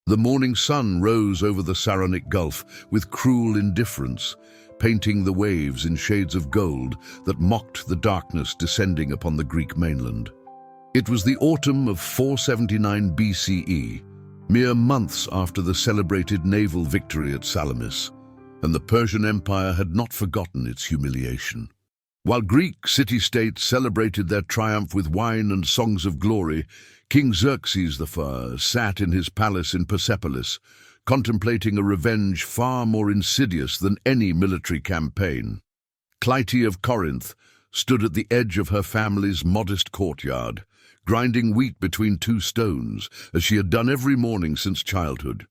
The morning sun rose over the Saronic Gulf with cruel indifference, painting the waves in shades of gold that mocked the darkness descending upon the Greek mainland. It was the autumn of 479 BCE, mere months after the celebrated naval victory at Salamis, and the Persian Empire had not forgotten its humiliation. While Greek city-states celebrated their triumph with wine and songs of glory, King Xerxes I sat in his palace in Persepolis, contemplating a revenge far more insidious than any military campaign. Clytie of Corinth stood at the edge of her family's modest courtyard, grinding wheat between two stones, as she had done every morning since childhood.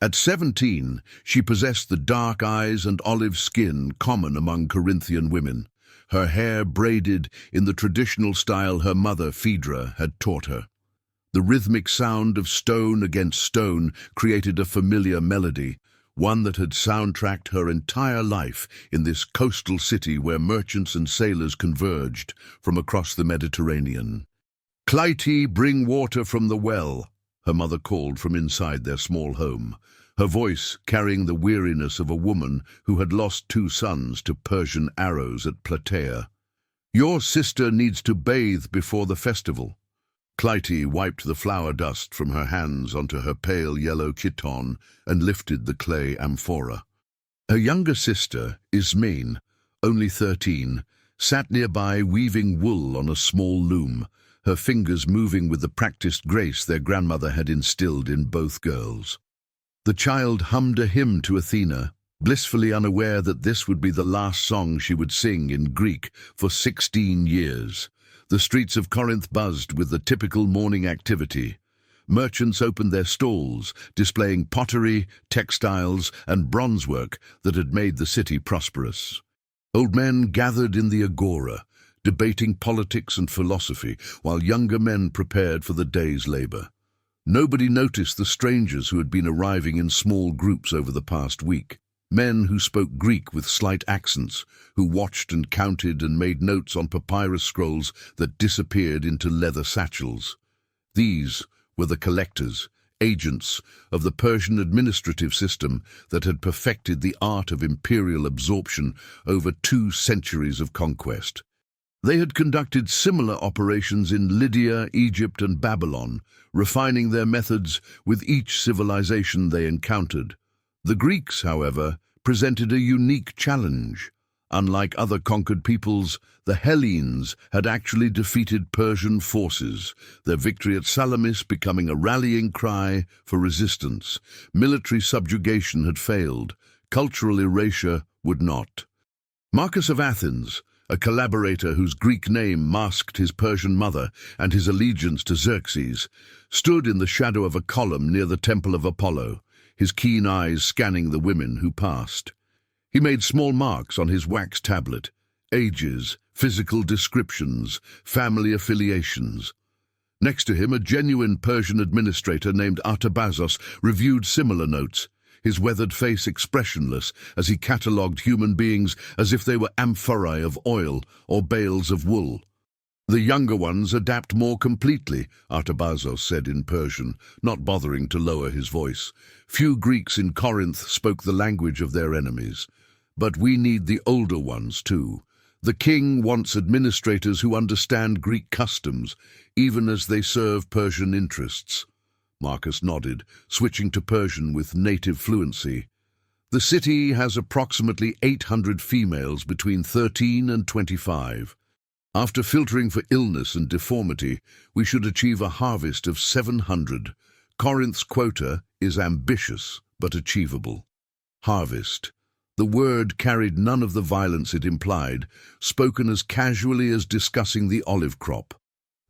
At 17, she possessed the dark eyes and olive skin common among Corinthian women, her hair braided in the traditional style her mother, Phaedra, had taught her. The rhythmic sound of stone against stone created a familiar melody, one that had soundtracked her entire life in this coastal city where merchants and sailors converged from across the Mediterranean. "Clytie, bring water from the well," her mother called from inside their small home, her voice carrying the weariness of a woman who had lost two sons to Persian arrows at Plataea. "Your sister needs to bathe before the festival." Clytie wiped the flour dust from her hands onto her pale yellow chiton and lifted the clay amphora. Her younger sister, Ismene, only 13, sat nearby weaving wool on a small loom, her fingers moving with the practiced grace their grandmother had instilled in both girls. The child hummed a hymn to Athena, blissfully unaware that this would be the last song she would sing in Greek for 16 years. The streets of Corinth buzzed with the typical morning activity. Merchants opened their stalls, displaying pottery, textiles, and bronzework that had made the city prosperous. Old men gathered in the agora, debating politics and philosophy, while younger men prepared for the day's labor. Nobody noticed the strangers who had been arriving in small groups over the past week. Men who spoke Greek with slight accents, who watched and counted and made notes on papyrus scrolls that disappeared into leather satchels. These were the collectors, agents of the Persian administrative system that had perfected the art of imperial absorption over 2 centuries of conquest. They had conducted similar operations in Lydia, Egypt, and Babylon, refining their methods with each civilization they encountered. The Greeks, however, presented a unique challenge. Unlike other conquered peoples, the Hellenes had actually defeated Persian forces, their victory at Salamis becoming a rallying cry for resistance. Military subjugation had failed, cultural erasure would not. Marcus of Athens, a collaborator whose Greek name masked his Persian mother and his allegiance to Xerxes, stood in the shadow of a column near the Temple of Apollo, his keen eyes scanning the women who passed. He made small marks on his wax tablet, ages, physical descriptions, family affiliations. Next to him, a genuine Persian administrator named Artabazos reviewed similar notes, his weathered face expressionless as he catalogued human beings as if they were amphorae of oil or bales of wool. "The younger ones adapt more completely," Artabazos said in Persian, not bothering to lower his voice. "Few Greeks in Corinth spoke the language of their enemies. But we need the older ones too. The king wants administrators who understand Greek customs, even as they serve Persian interests." Marcus nodded, switching to Persian with native fluency. "The city has approximately 800 females between 13 and 25. After filtering for illness and deformity, we should achieve a harvest of 700. Corinth's quota is ambitious but achievable." Harvest. The word carried none of the violence it implied, spoken as casually as discussing the olive crop.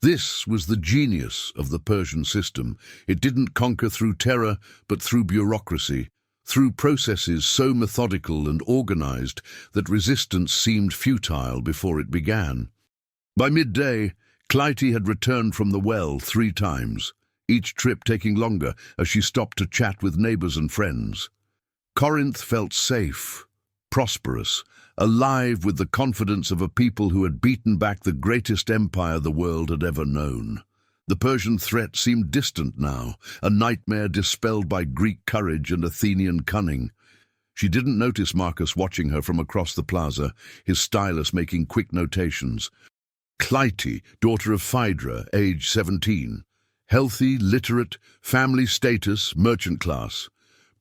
This was the genius of the Persian system. It didn't conquer through terror, but through bureaucracy, through processes so methodical and organized that resistance seemed futile before it began. By midday, Clytie had returned from the well 3 times, each trip taking longer as she stopped to chat with neighbors and friends. Corinth felt safe, prosperous, alive with the confidence of a people who had beaten back the greatest empire the world had ever known. The Persian threat seemed distant now, a nightmare dispelled by Greek courage and Athenian cunning. She didn't notice Marcus watching her from across the plaza, his stylus making quick notations. Clytie, daughter of Phaedra, age 17. Healthy, literate, family status, merchant class.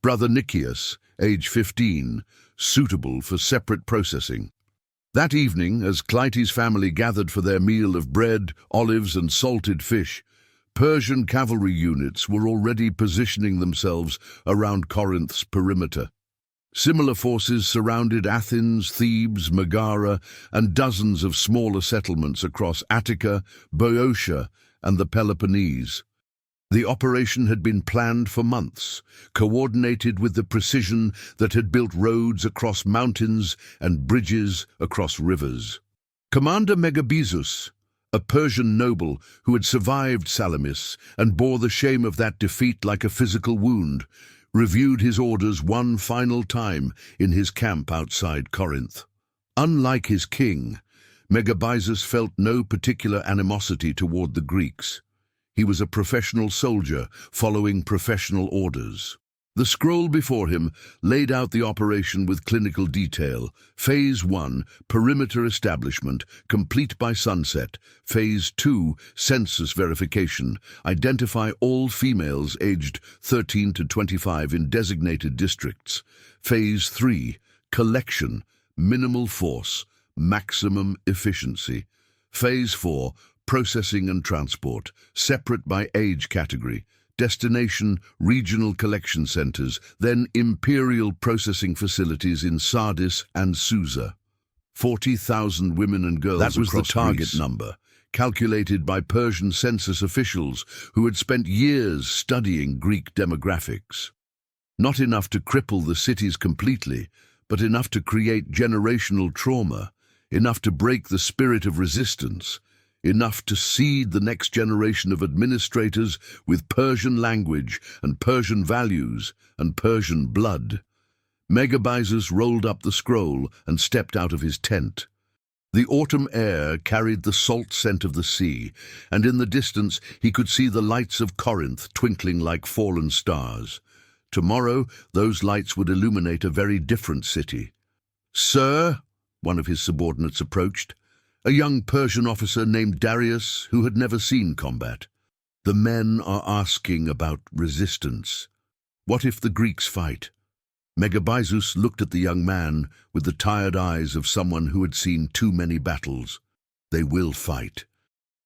Brother Nicias, age 15, suitable for separate processing. That evening, as Clytie's family gathered for their meal of bread, olives, and salted fish, Persian cavalry units were already positioning themselves around Corinth's perimeter. Similar forces surrounded Athens, Thebes, Megara, and dozens of smaller settlements across Attica, Boeotia, and the Peloponnese. The operation had been planned for months, coordinated with the precision that had built roads across mountains and bridges across rivers. Commander Megabyzus, a Persian noble who had survived Salamis and bore the shame of that defeat like a physical wound, reviewed his orders one final time in his camp outside Corinth. Unlike his king, Megabyzus felt no particular animosity toward the Greeks. He was a professional soldier following professional orders. The scroll before him laid out the operation with clinical detail. Phase 1, perimeter establishment, complete by sunset. Phase 2, census verification. Identify all females aged 13 to 25 in designated districts. Phase 3, collection, minimal force, maximum efficiency. Phase 4, processing and transport, separate by age category. Destination, regional collection centers, then imperial processing facilities in Sardis and Susa. 40,000 women and girls across Greece. That was the target number, calculated by Persian census officials who had spent years studying Greek demographics. Not enough to cripple the cities completely, but enough to create generational trauma, enough to break the spirit of resistance, enough to seed the next generation of administrators with Persian language and Persian values and Persian blood. Megabyzus rolled up the scroll and stepped out of his tent. The autumn air carried the salt scent of the sea, and in the distance he could see the lights of Corinth twinkling like fallen stars. Tomorrow, those lights would illuminate a very different city. "Sir," one of his subordinates approached, a young Persian officer named Darius who had never seen combat. "The men are asking about resistance. What if the Greeks fight?" Megabyzus looked at the young man with the tired eyes of someone who had seen too many battles. "They will fight.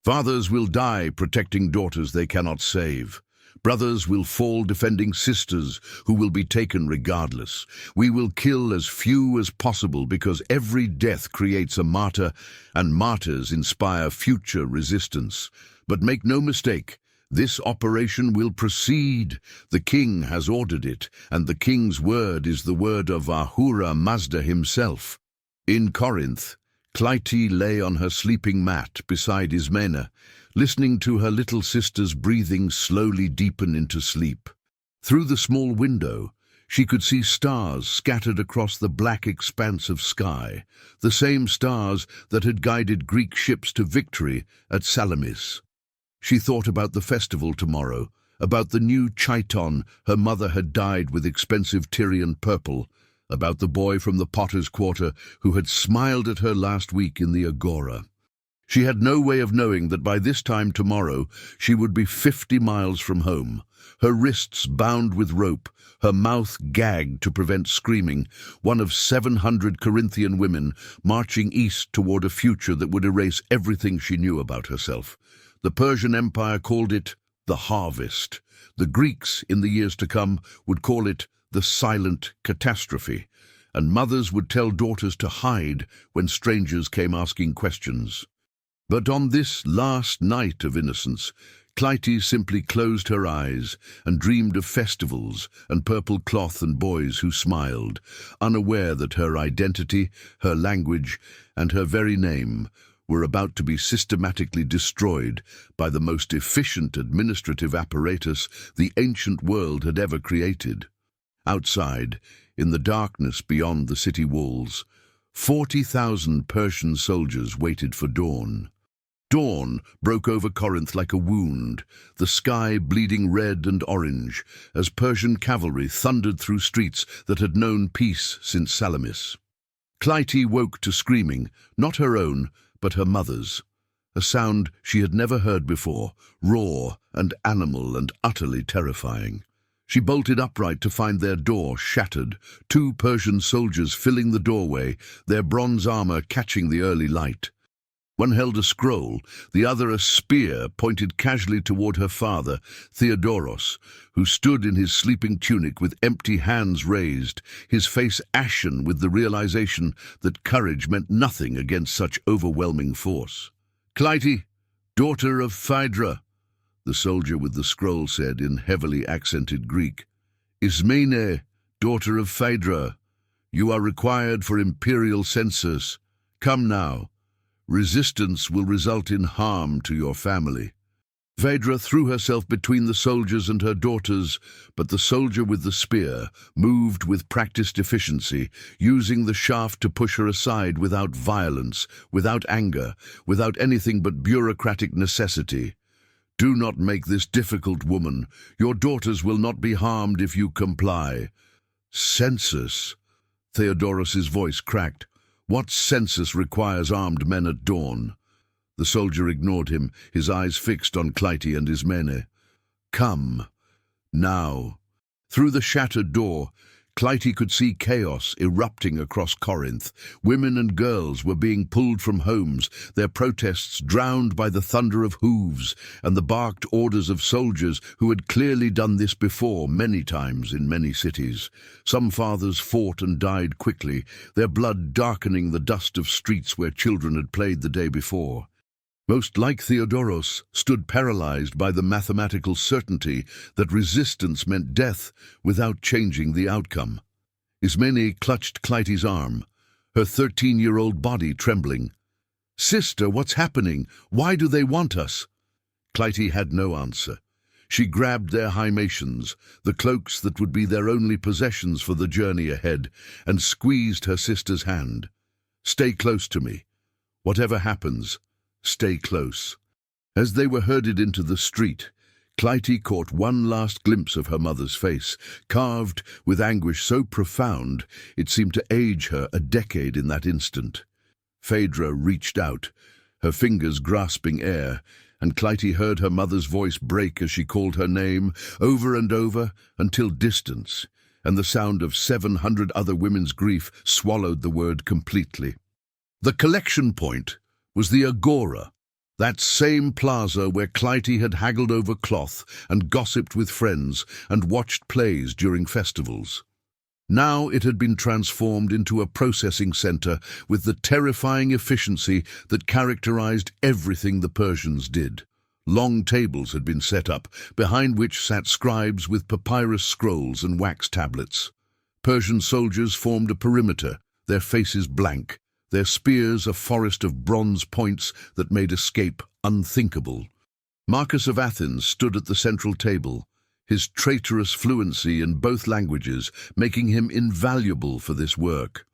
Fathers will die protecting daughters they cannot save. Brothers will fall defending sisters who will be taken regardless. We will kill as few as possible because every death creates a martyr, and martyrs inspire future resistance. But make no mistake, this operation will proceed. The king has ordered it, and the king's word is the word of Ahura Mazda himself." In Corinth, Clytie lay on her sleeping mat beside Ismena, listening to her little sister's breathing slowly deepen into sleep. Through the small window, she could see stars scattered across the black expanse of sky, the same stars that had guided Greek ships to victory at Salamis. She thought about the festival tomorrow, about the new chiton her mother had dyed with expensive Tyrian purple, about the boy from the potter's quarter who had smiled at her last week in the agora. She had no way of knowing that by this time tomorrow she would be 50 miles from home, her wrists bound with rope, her mouth gagged to prevent screaming, one of 700 Corinthian women marching east toward a future that would erase everything she knew about herself. The Persian Empire called it the harvest. The Greeks, in the years to come, would call it the silent catastrophe, and mothers would tell daughters to hide when strangers came asking questions. But on this last night of innocence, Clytie simply closed her eyes and dreamed of festivals and purple cloth and boys who smiled, unaware that her identity, her language, and her very name were about to be systematically destroyed by the most efficient administrative apparatus the ancient world had ever created. Outside, in the darkness beyond the city walls, 40,000 Persian soldiers waited for dawn. Dawn broke over Corinth like a wound, the sky bleeding red and orange, as Persian cavalry thundered through streets that had known peace since Salamis. Clytie woke to screaming, not her own, but her mother's. A sound she had never heard before, raw and animal and utterly terrifying. She bolted upright to find their door shattered, 2 Persian soldiers filling the doorway, their bronze armor catching the early light. One held a scroll, the other a spear pointed casually toward her father, Theodoros, who stood in his sleeping tunic with empty hands raised, his face ashen with the realization that courage meant nothing against such overwhelming force. "Clytie, daughter of Phaedra," the soldier with the scroll said in heavily accented Greek. "Ismene, daughter of Phaedra, you are required for imperial census. Come now. Resistance will result in harm to your family." Phaedra threw herself between the soldiers and her daughters, but the soldier with the spear moved with practiced efficiency, using the shaft to push her aside without violence, without anger, without anything but bureaucratic necessity. "Do not make this difficult, woman. Your daughters will not be harmed if you comply." "Census?" Theodoros's voice cracked. "What census requires armed men at dawn?" The soldier ignored him, his eyes fixed on Clytie and Ismene. "Come, now." Through the shattered door, Clytie could see chaos erupting across Corinth. Women and girls were being pulled from homes, their protests drowned by the thunder of hooves and the barked orders of soldiers who had clearly done this before many times in many cities. Some fathers fought and died quickly, their blood darkening the dust of streets where children had played the day before. Most, like Theodoros, stood paralyzed by the mathematical certainty that resistance meant death without changing the outcome. Ismene clutched Clytie's arm, her 13-year-old body trembling. "Sister, what's happening? Why do they want us?" Clytie had no answer. She grabbed their hymations, the cloaks that would be their only possessions for the journey ahead, and squeezed her sister's hand. "Stay close to me. Whatever happens, stay close." As they were herded into the street, Clytie caught one last glimpse of her mother's face, carved with anguish so profound it seemed to age her a decade in that instant. Phaedra reached out, her fingers grasping air, and Clytie heard her mother's voice break as she called her name over and over until distance, and the sound of 700 other women's grief swallowed the word completely. The collection point was the Agora, that same plaza where Clytie had haggled over cloth and gossiped with friends and watched plays during festivals. Now it had been transformed into a processing center with the terrifying efficiency that characterized everything the Persians did. Long tables had been set up, behind which sat scribes with papyrus scrolls and wax tablets. Persian soldiers formed a perimeter, their faces blank, their spears a forest of bronze points that made escape unthinkable. Marcus of Athens stood at the central table, his traitorous fluency in both languages making him invaluable for this work.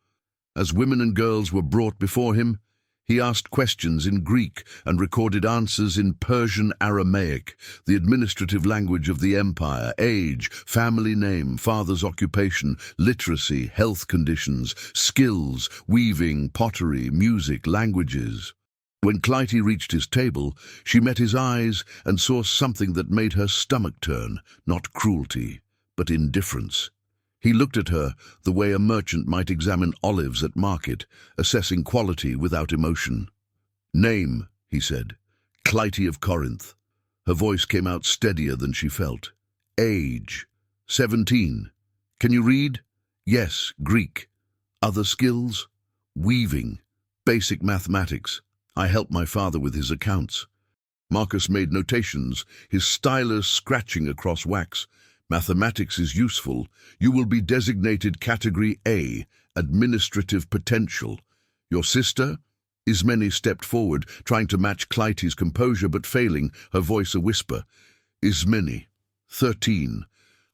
As women and girls were brought before him, he asked questions in Greek and recorded answers in Persian Aramaic, the administrative language of the empire, age, family name, father's occupation, literacy, health conditions, skills, weaving, pottery, music, languages. When Clytie reached his table, she met his eyes and saw something that made her stomach turn, not cruelty, but indifference. He looked at her the way a merchant might examine olives at market, assessing quality without emotion. "Name," he said. "Clytie of Corinth." Her voice came out steadier than she felt. "Age, 17. Can you read?" "Yes, Greek." "Other skills?" "Weaving, basic mathematics. I help my father with his accounts." Marcus made notations, his stylus scratching across wax. "Mathematics is useful. You will be designated Category A, Administrative Potential. Your sister?" Ismene stepped forward, trying to match Clytie's composure but failing, her voice a whisper. "Ismene, 13.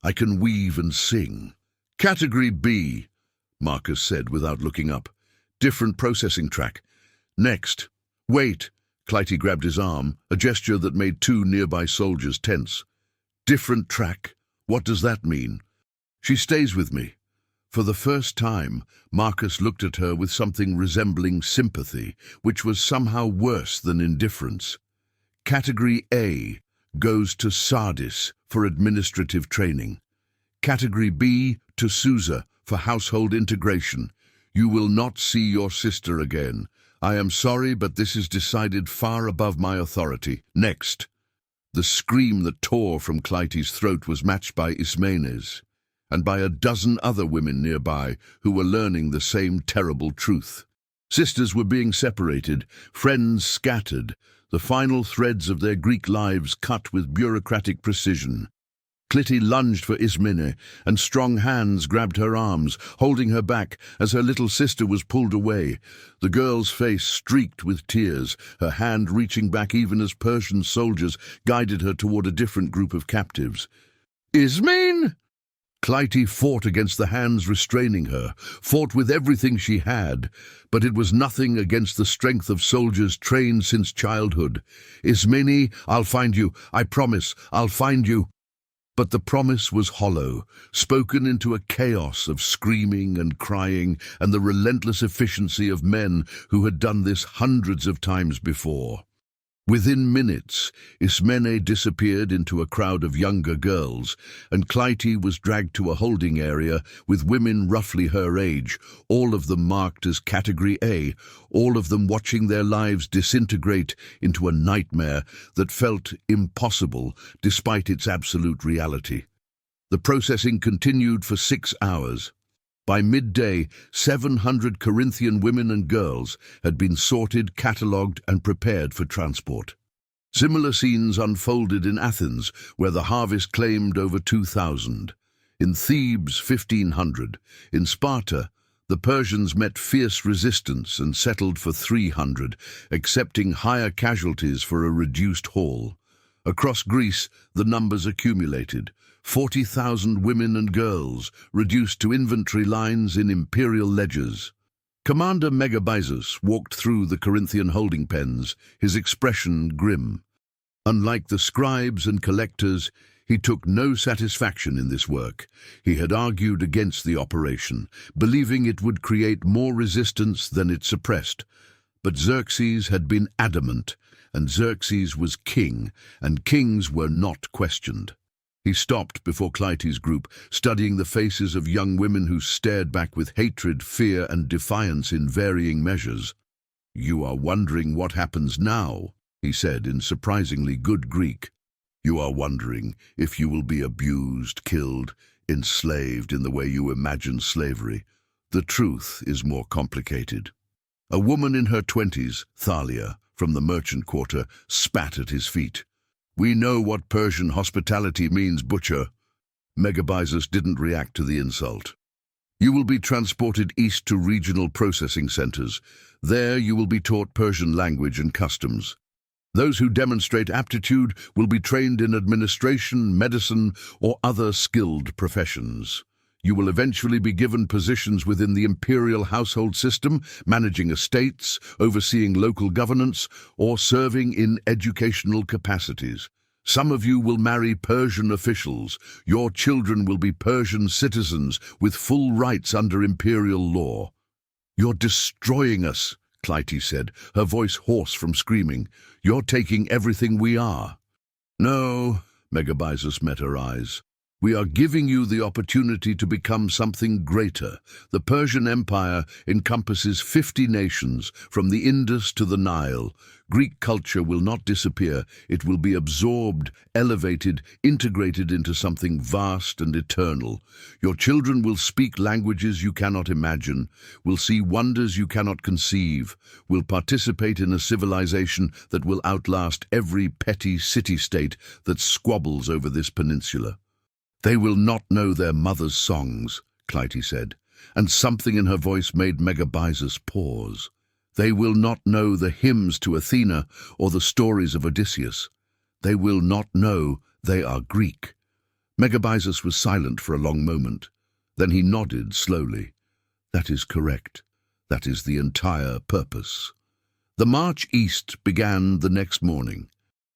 I can weave and sing." "Category B," Marcus said without looking up. "Different processing track. Next." "Wait." Clytie grabbed his arm, a gesture that made two nearby soldiers tense. Different track? What does that mean? She stays with me. For the first time, Marcus looked at her with something resembling sympathy, which was somehow worse than indifference. Category A goes to Sardis for administrative training. Category B to Susa for household integration. You will not see your sister again. I am sorry, but this is decided far above my authority. Next. The scream that tore from Clytie's throat was matched by Ismenes, and by a dozen other women nearby who were learning the same terrible truth. Sisters were being separated, friends scattered, the final threads of their Greek lives cut with bureaucratic precision. Clytie lunged for Ismene, and strong hands grabbed her arms, holding her back as her little sister was pulled away. The girl's face streaked with tears, her hand reaching back even as Persian soldiers guided her toward a different group of captives. "Ismene!" Clytie fought against the hands restraining her, fought with everything she had, but it was nothing against the strength of soldiers trained since childhood. "Ismene, I'll find you. I promise, I'll find you." But the promise was hollow, spoken into a chaos of screaming and crying and the relentless efficiency of men who had done this hundreds of times before. Within minutes, Ismene disappeared into a crowd of younger girls, and Clytie was dragged to a holding area with women roughly her age, all of them marked as Category A, all of them watching their lives disintegrate into a nightmare that felt impossible despite its absolute reality. The processing continued for 6 hours. By midday, 700 Corinthian women and girls had been sorted, catalogued, and prepared for transport. Similar scenes unfolded in Athens, where the harvest claimed over 2,000. In Thebes, 1,500. In Sparta, the Persians met fierce resistance and settled for 300, accepting higher casualties for a reduced haul. Across Greece, the numbers accumulated. 40,000 women and girls, reduced to inventory lines in imperial ledgers. Commander Megabyzus walked through the Corinthian holding pens, his expression grim. Unlike the scribes and collectors, he took no satisfaction in this work. He had argued against the operation, believing it would create more resistance than it suppressed. But Xerxes had been adamant, and Xerxes was king, and kings were not questioned. He stopped before Clytie's group, studying the faces of young women who stared back with hatred, fear, and defiance in varying measures. "You are wondering what happens now," he said in surprisingly good Greek. "You are wondering if you will be abused, killed, enslaved in the way you imagine slavery. The truth is more complicated." A woman in her 20s, Thalia, from the merchant quarter, spat at his feet. "We know what Persian hospitality means, butcher." Megabyzus didn't react to the insult. "You will be transported east to regional processing centers. There you will be taught Persian language and customs. Those who demonstrate aptitude will be trained in administration, medicine, or other skilled professions. You will eventually be given positions within the imperial household system, managing estates, overseeing local governance, or serving in educational capacities. Some of you will marry Persian officials. Your children will be Persian citizens with full rights under imperial law." "You're destroying us," Clytie said, her voice hoarse from screaming. "You're taking everything we are." "No," Megabyzus met her eyes. "We are giving you the opportunity to become something greater. The Persian Empire encompasses 50 nations, from the Indus to the Nile. Greek culture will not disappear. It will be absorbed, elevated, integrated into something vast and eternal. Your children will speak languages you cannot imagine, will see wonders you cannot conceive, will participate in a civilization that will outlast every petty city-state that squabbles over this peninsula." "They will not know their mother's songs," Clytie said, and something in her voice made Megabyzus pause. "They will not know the hymns to Athena or the stories of Odysseus. They will not know they are Greek." Megabyzus was silent for a long moment. Then he nodded slowly. "That is correct. That is the entire purpose." The march east began the next morning.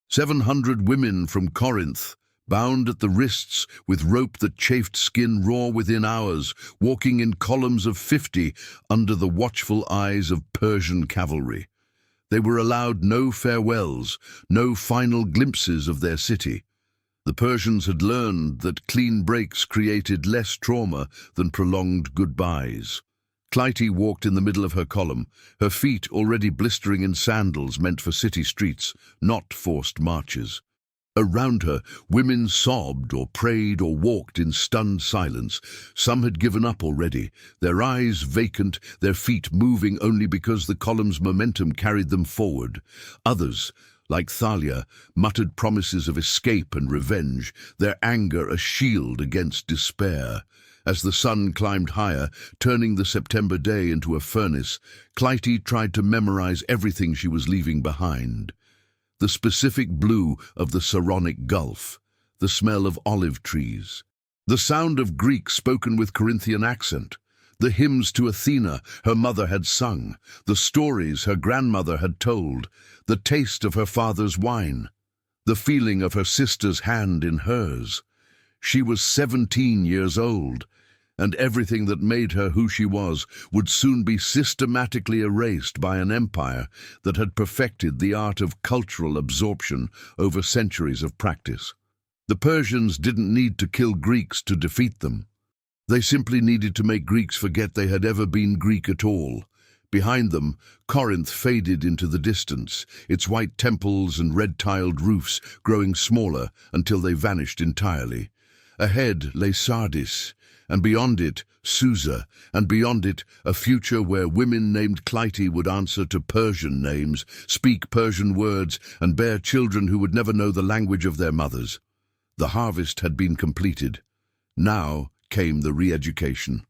700 women from Corinth, bound at the wrists with rope that chafed skin raw within hours, walking in columns of 50 under the watchful eyes of Persian cavalry. They were allowed no farewells, no final glimpses of their city. The Persians had learned that clean breaks created less trauma than prolonged goodbyes. Clytie walked in the middle of her column, her feet already blistering in sandals meant for city streets, not forced marches. Around her, women sobbed or prayed or walked in stunned silence. Some had given up already, their eyes vacant, their feet moving only because the column's momentum carried them forward. Others, like Thalia, muttered promises of escape and revenge, their anger a shield against despair. As the sun climbed higher, turning the September day into a furnace, Clytie tried to memorize everything she was leaving behind. The specific blue of the Saronic Gulf, the smell of olive trees, the sound of Greek spoken with Corinthian accent, the hymns to Athena her mother had sung, the stories her grandmother had told, the taste of her father's wine, the feeling of her sister's hand in hers. She was 17 years old, and everything that made her who she was would soon be systematically erased by an empire that had perfected the art of cultural absorption over centuries of practice. The Persians didn't need to kill Greeks to defeat them. They simply needed to make Greeks forget they had ever been Greek at all. Behind them, Corinth faded into the distance, its white temples and red-tiled roofs growing smaller until they vanished entirely. Ahead lay Sardis, and beyond it, Susa, and beyond it, a future where women named Clytie would answer to Persian names, speak Persian words, and bear children who would never know the language of their mothers. The harvest had been completed. Now came the re-education.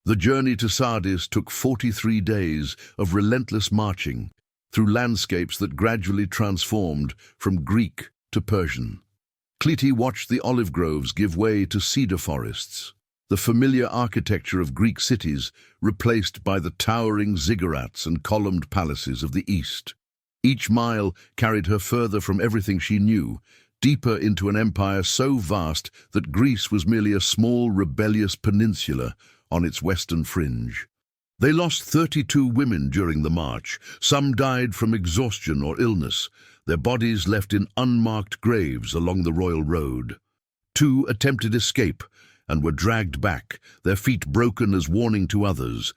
The journey to Sardis took 43 days of relentless marching through landscapes that gradually transformed from Greek to Persian. Clytie watched the olive groves give way to cedar forests, the familiar architecture of Greek cities replaced by the towering ziggurats and columned palaces of the East. Each mile carried her further from everything she knew, deeper into an empire so vast that Greece was merely a small, rebellious peninsula on its western fringe. They lost 32 women during the march. Some died from exhaustion or illness, their bodies left in unmarked graves along the royal road. 2 attempted escape and were dragged back, their feet broken as warning to others.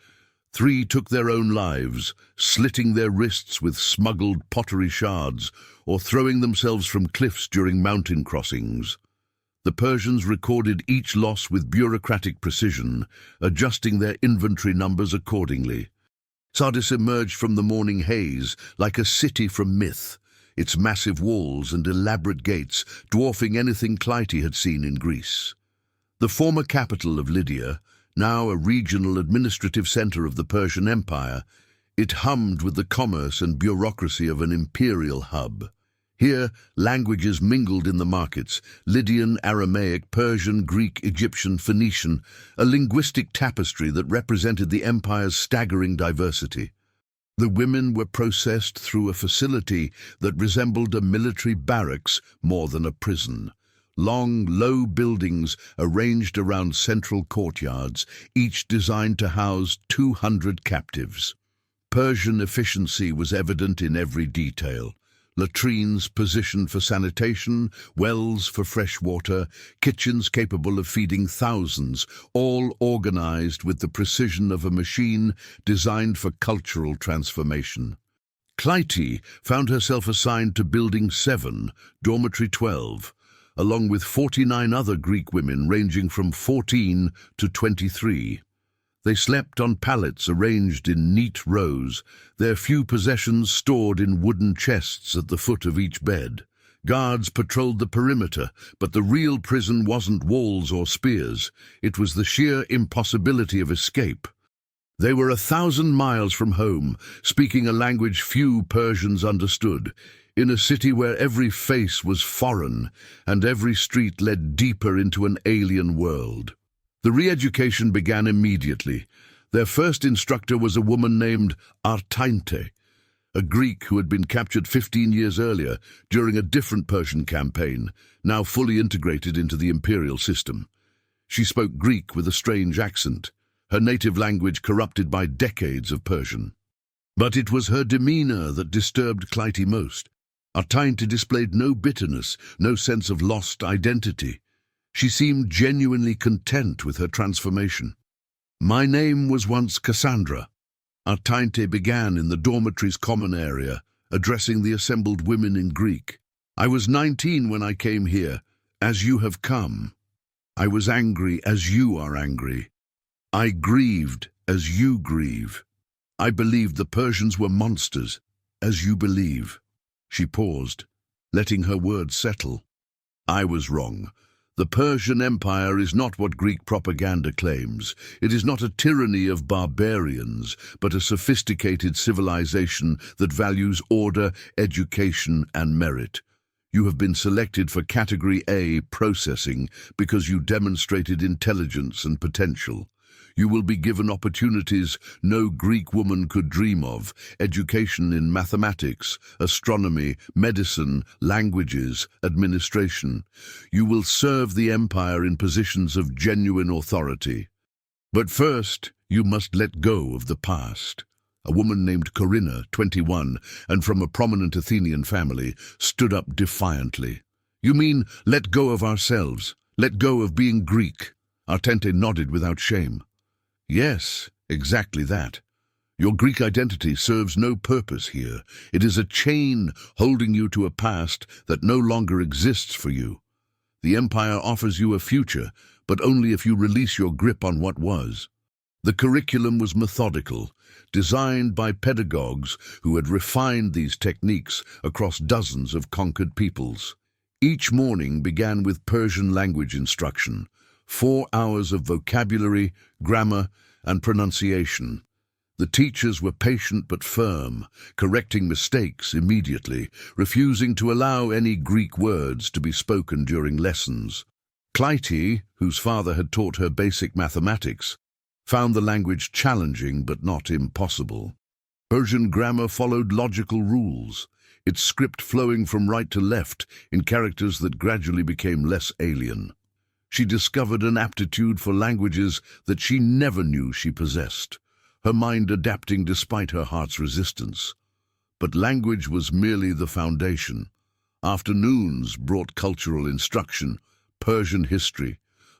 3 took their own lives, slitting their wrists with smuggled pottery shards or throwing themselves from cliffs during mountain crossings. The Persians recorded each loss with bureaucratic precision, adjusting their inventory numbers accordingly. Sardis emerged from the morning haze like a city from myth, its massive walls and elaborate gates dwarfing anything Clytie had seen in Greece. The former capital of Lydia, now a regional administrative center of the Persian Empire, it hummed with the commerce and bureaucracy of an imperial hub. Here, languages mingled in the markets: Lydian, Aramaic, Persian, Greek, Egyptian, Phoenician, a linguistic tapestry that represented the empire's staggering diversity. The women were processed through a facility that resembled a military barracks more than a prison. Long, low buildings arranged around central courtyards, each designed to house 200 captives. Persian efficiency was evident in every detail. Latrines positioned for sanitation, wells for fresh water, kitchens capable of feeding thousands, all organized with the precision of a machine designed for cultural transformation. Clytie found herself assigned to Building 7, Dormitory 12, along with 49 other Greek women ranging from 14 to 23. They slept on pallets arranged in neat rows, their few possessions stored in wooden chests at the foot of each bed. Guards patrolled the perimeter, but the real prison wasn't walls or spears. It was the sheer impossibility of escape. They were 1,000 miles from home, speaking a language few Persians understood, in a city where every face was foreign and every street led deeper into an alien world. The re-education began immediately. Their first instructor was a woman named Artainte. a Greek who had been captured 15 years earlier during a different Persian campaign, now fully integrated into the imperial system. She spoke Greek with a strange accent, her native language corrupted by decades of Persian. But it was her demeanor that disturbed Clytie most. Artainte displayed no bitterness, no sense of lost identity. She seemed genuinely content with her transformation. "My name was once Cassandra." Artainte began in the dormitory's common area, addressing the assembled women in Greek. "I was 19 when I came here, as you have come. I was angry as you are angry. I grieved as you grieve. I believed the Persians were monsters, as you believe." She paused, letting her words settle. "I was wrong. The Persian Empire is not what Greek propaganda claims. It is not a tyranny of barbarians, but a sophisticated civilization that values order, education, and merit. You have been selected for Category A processing because you demonstrated intelligence and potential. You will be given opportunities no Greek woman could dream of: education in mathematics, astronomy, medicine, languages, administration. You will serve the empire in positions of genuine authority. But first, you must let go of the past." A woman named Corinna, 21, and from a prominent Athenian family, stood up defiantly. "You mean let go of ourselves, let go of being Greek?" Artainte nodded without shame. "Yes, exactly that. Your Greek identity serves no purpose here. It is a chain holding you to a past that no longer exists for you. The Empire offers you a future, but only if you release your grip on what was." The curriculum was methodical, designed by pedagogues who had refined these techniques across dozens of conquered peoples. Each morning began with Persian language instruction, 4 hours of vocabulary, grammar, and pronunciation. The teachers were patient but firm, correcting mistakes immediately, refusing to allow any Greek words to be spoken during lessons. Clytie, whose father had taught her basic mathematics, found the language challenging but not impossible. Persian grammar followed logical rules, its script flowing from right to left in characters that gradually became less alien. She discovered an aptitude for languages that she never knew she possessed, her mind adapting despite her heart's resistance. But language was merely the foundation. Afternoons brought cultural instruction, Persian history,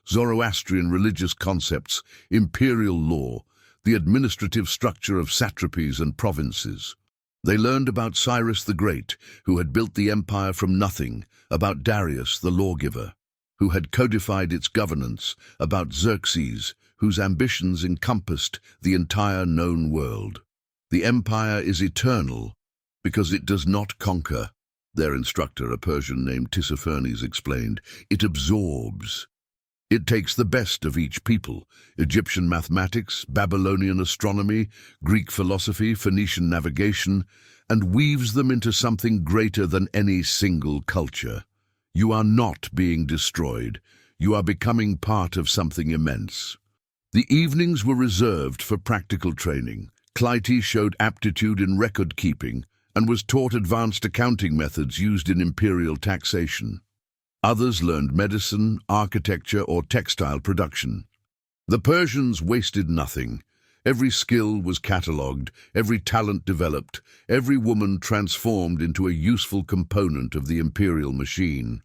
Zoroastrian religious concepts, imperial law, the administrative structure of satrapies and provinces. They learned about Cyrus the Great, who had built the empire from nothing, about Darius, the lawgiver, who had codified its governance, about Xerxes, whose ambitions encompassed the entire known world. The empire is eternal because it does not conquer. Their instructor, a Persian named Tissaphernes, explained. It absorbs. It takes the best of each people: Egyptian mathematics, Babylonian astronomy, Greek philosophy, Phoenician navigation, and weaves them into something greater than any single culture. You are not being destroyed. You are becoming part of something immense. The evenings were reserved for practical training. Clytie showed aptitude in record-keeping and was taught advanced accounting methods used in imperial taxation. Others learned medicine, architecture, or textile production. The Persians wasted nothing. Every skill was catalogued, every talent developed, every woman transformed into a useful component of the imperial machine.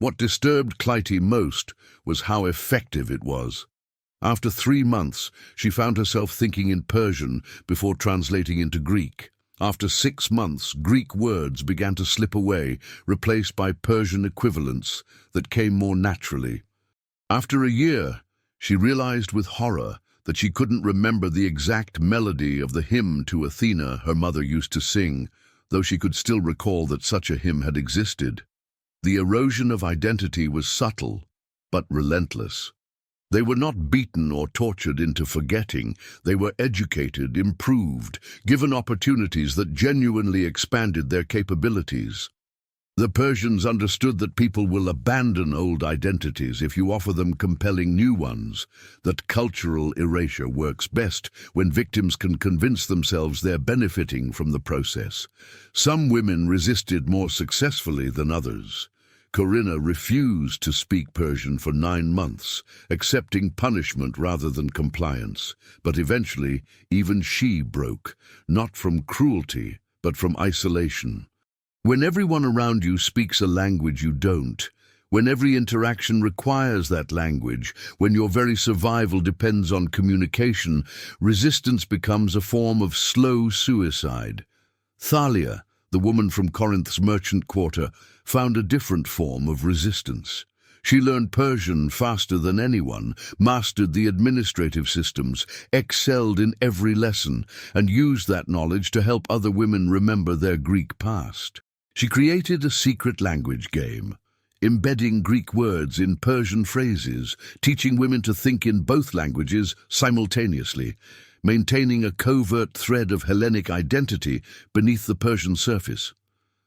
What disturbed Clytie most was how effective it was. After 3 months, she found herself thinking in Persian before translating into Greek. After 6 months, Greek words began to slip away, replaced by Persian equivalents that came more naturally. After a year, she realized with horror that she couldn't remember the exact melody of the hymn to Athena her mother used to sing, though she could still recall that such a hymn had existed. The erosion of identity was subtle, but relentless. They were not beaten or tortured into forgetting. They were educated, improved, given opportunities that genuinely expanded their capabilities. The Persians understood that people will abandon old identities if you offer them compelling new ones, that cultural erasure works best when victims can convince themselves they're benefiting from the process. Some women resisted more successfully than others. Corinna refused to speak Persian for 9 months, accepting punishment rather than compliance. But eventually, even she broke, not from cruelty, but from isolation. When everyone around you speaks a language you don't, when every interaction requires that language, when your very survival depends on communication, resistance becomes a form of slow suicide. Thalia, the woman from Corinth's merchant quarter, found a different form of resistance. She learned Persian faster than anyone, mastered the administrative systems, excelled in every lesson, and used that knowledge to help other women remember their Greek past. She created a secret language game, embedding Greek words in Persian phrases, teaching women to think in both languages simultaneously, maintaining a covert thread of Hellenic identity beneath the Persian surface.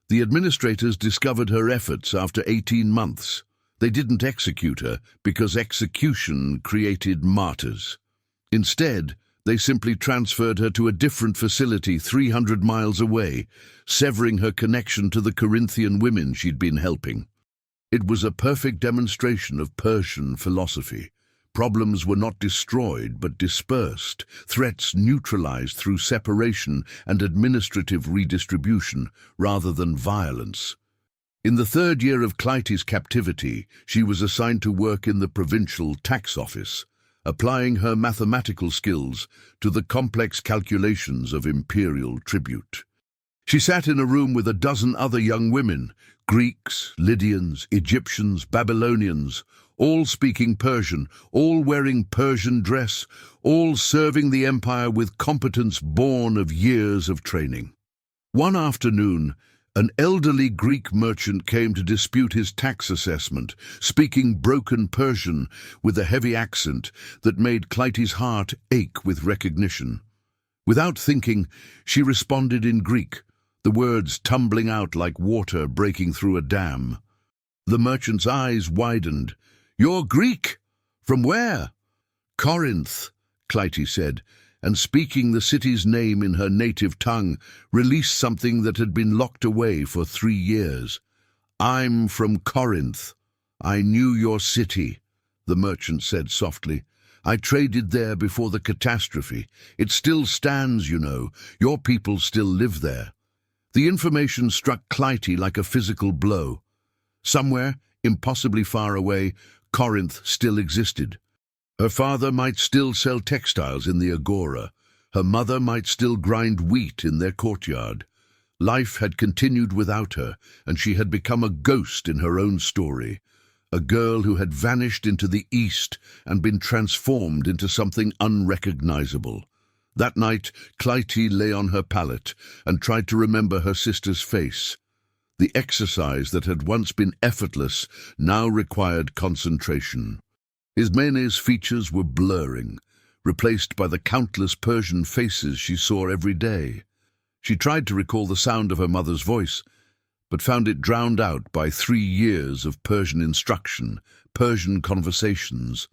The administrators discovered her efforts after 18 months. They didn't execute her because execution created martyrs. Instead, they simply transferred her to a different facility 300 miles away, severing her connection to the Corinthian women she'd been helping. It was a perfect demonstration of Persian philosophy. Problems were not destroyed but dispersed, threats neutralized through separation and administrative redistribution rather than violence. In the 3rd year of Clytie's captivity, she was assigned to work in the provincial tax office, applying her mathematical skills to the complex calculations of imperial tribute. She sat in a room with a dozen other young women, Greeks, Lydians, Egyptians, Babylonians, all speaking Persian, all wearing Persian dress, all serving the empire with competence born of years of training. One afternoon, an elderly Greek merchant came to dispute his tax assessment, speaking broken Persian with a heavy accent that made Clytie's heart ache with recognition. Without thinking, she responded in Greek, the words tumbling out like water breaking through a dam. The merchant's eyes widened. "You're Greek? From where?" "Corinth," Clytie said, and speaking the city's name in her native tongue, released something that had been locked away for 3 years. "I'm from Corinth. I knew your city," the merchant said softly. "I traded there before the catastrophe. It still stands, you know. Your people still live there." The information struck Clytie like a physical blow. Somewhere, impossibly far away, Corinth still existed. Her father might still sell textiles in the agora. Her mother might still grind wheat in their courtyard. Life had continued without her, and she had become a ghost in her own story. A girl who had vanished into the east and been transformed into something unrecognizable. That night, Clytie lay on her pallet and tried to remember her sister's face. The exercise that had once been effortless now required concentration. Ismene's features were blurring, replaced by the countless Persian faces she saw every day. She tried to recall the sound of her mother's voice, but found it drowned out by 3 years of Persian instruction, Persian conversations,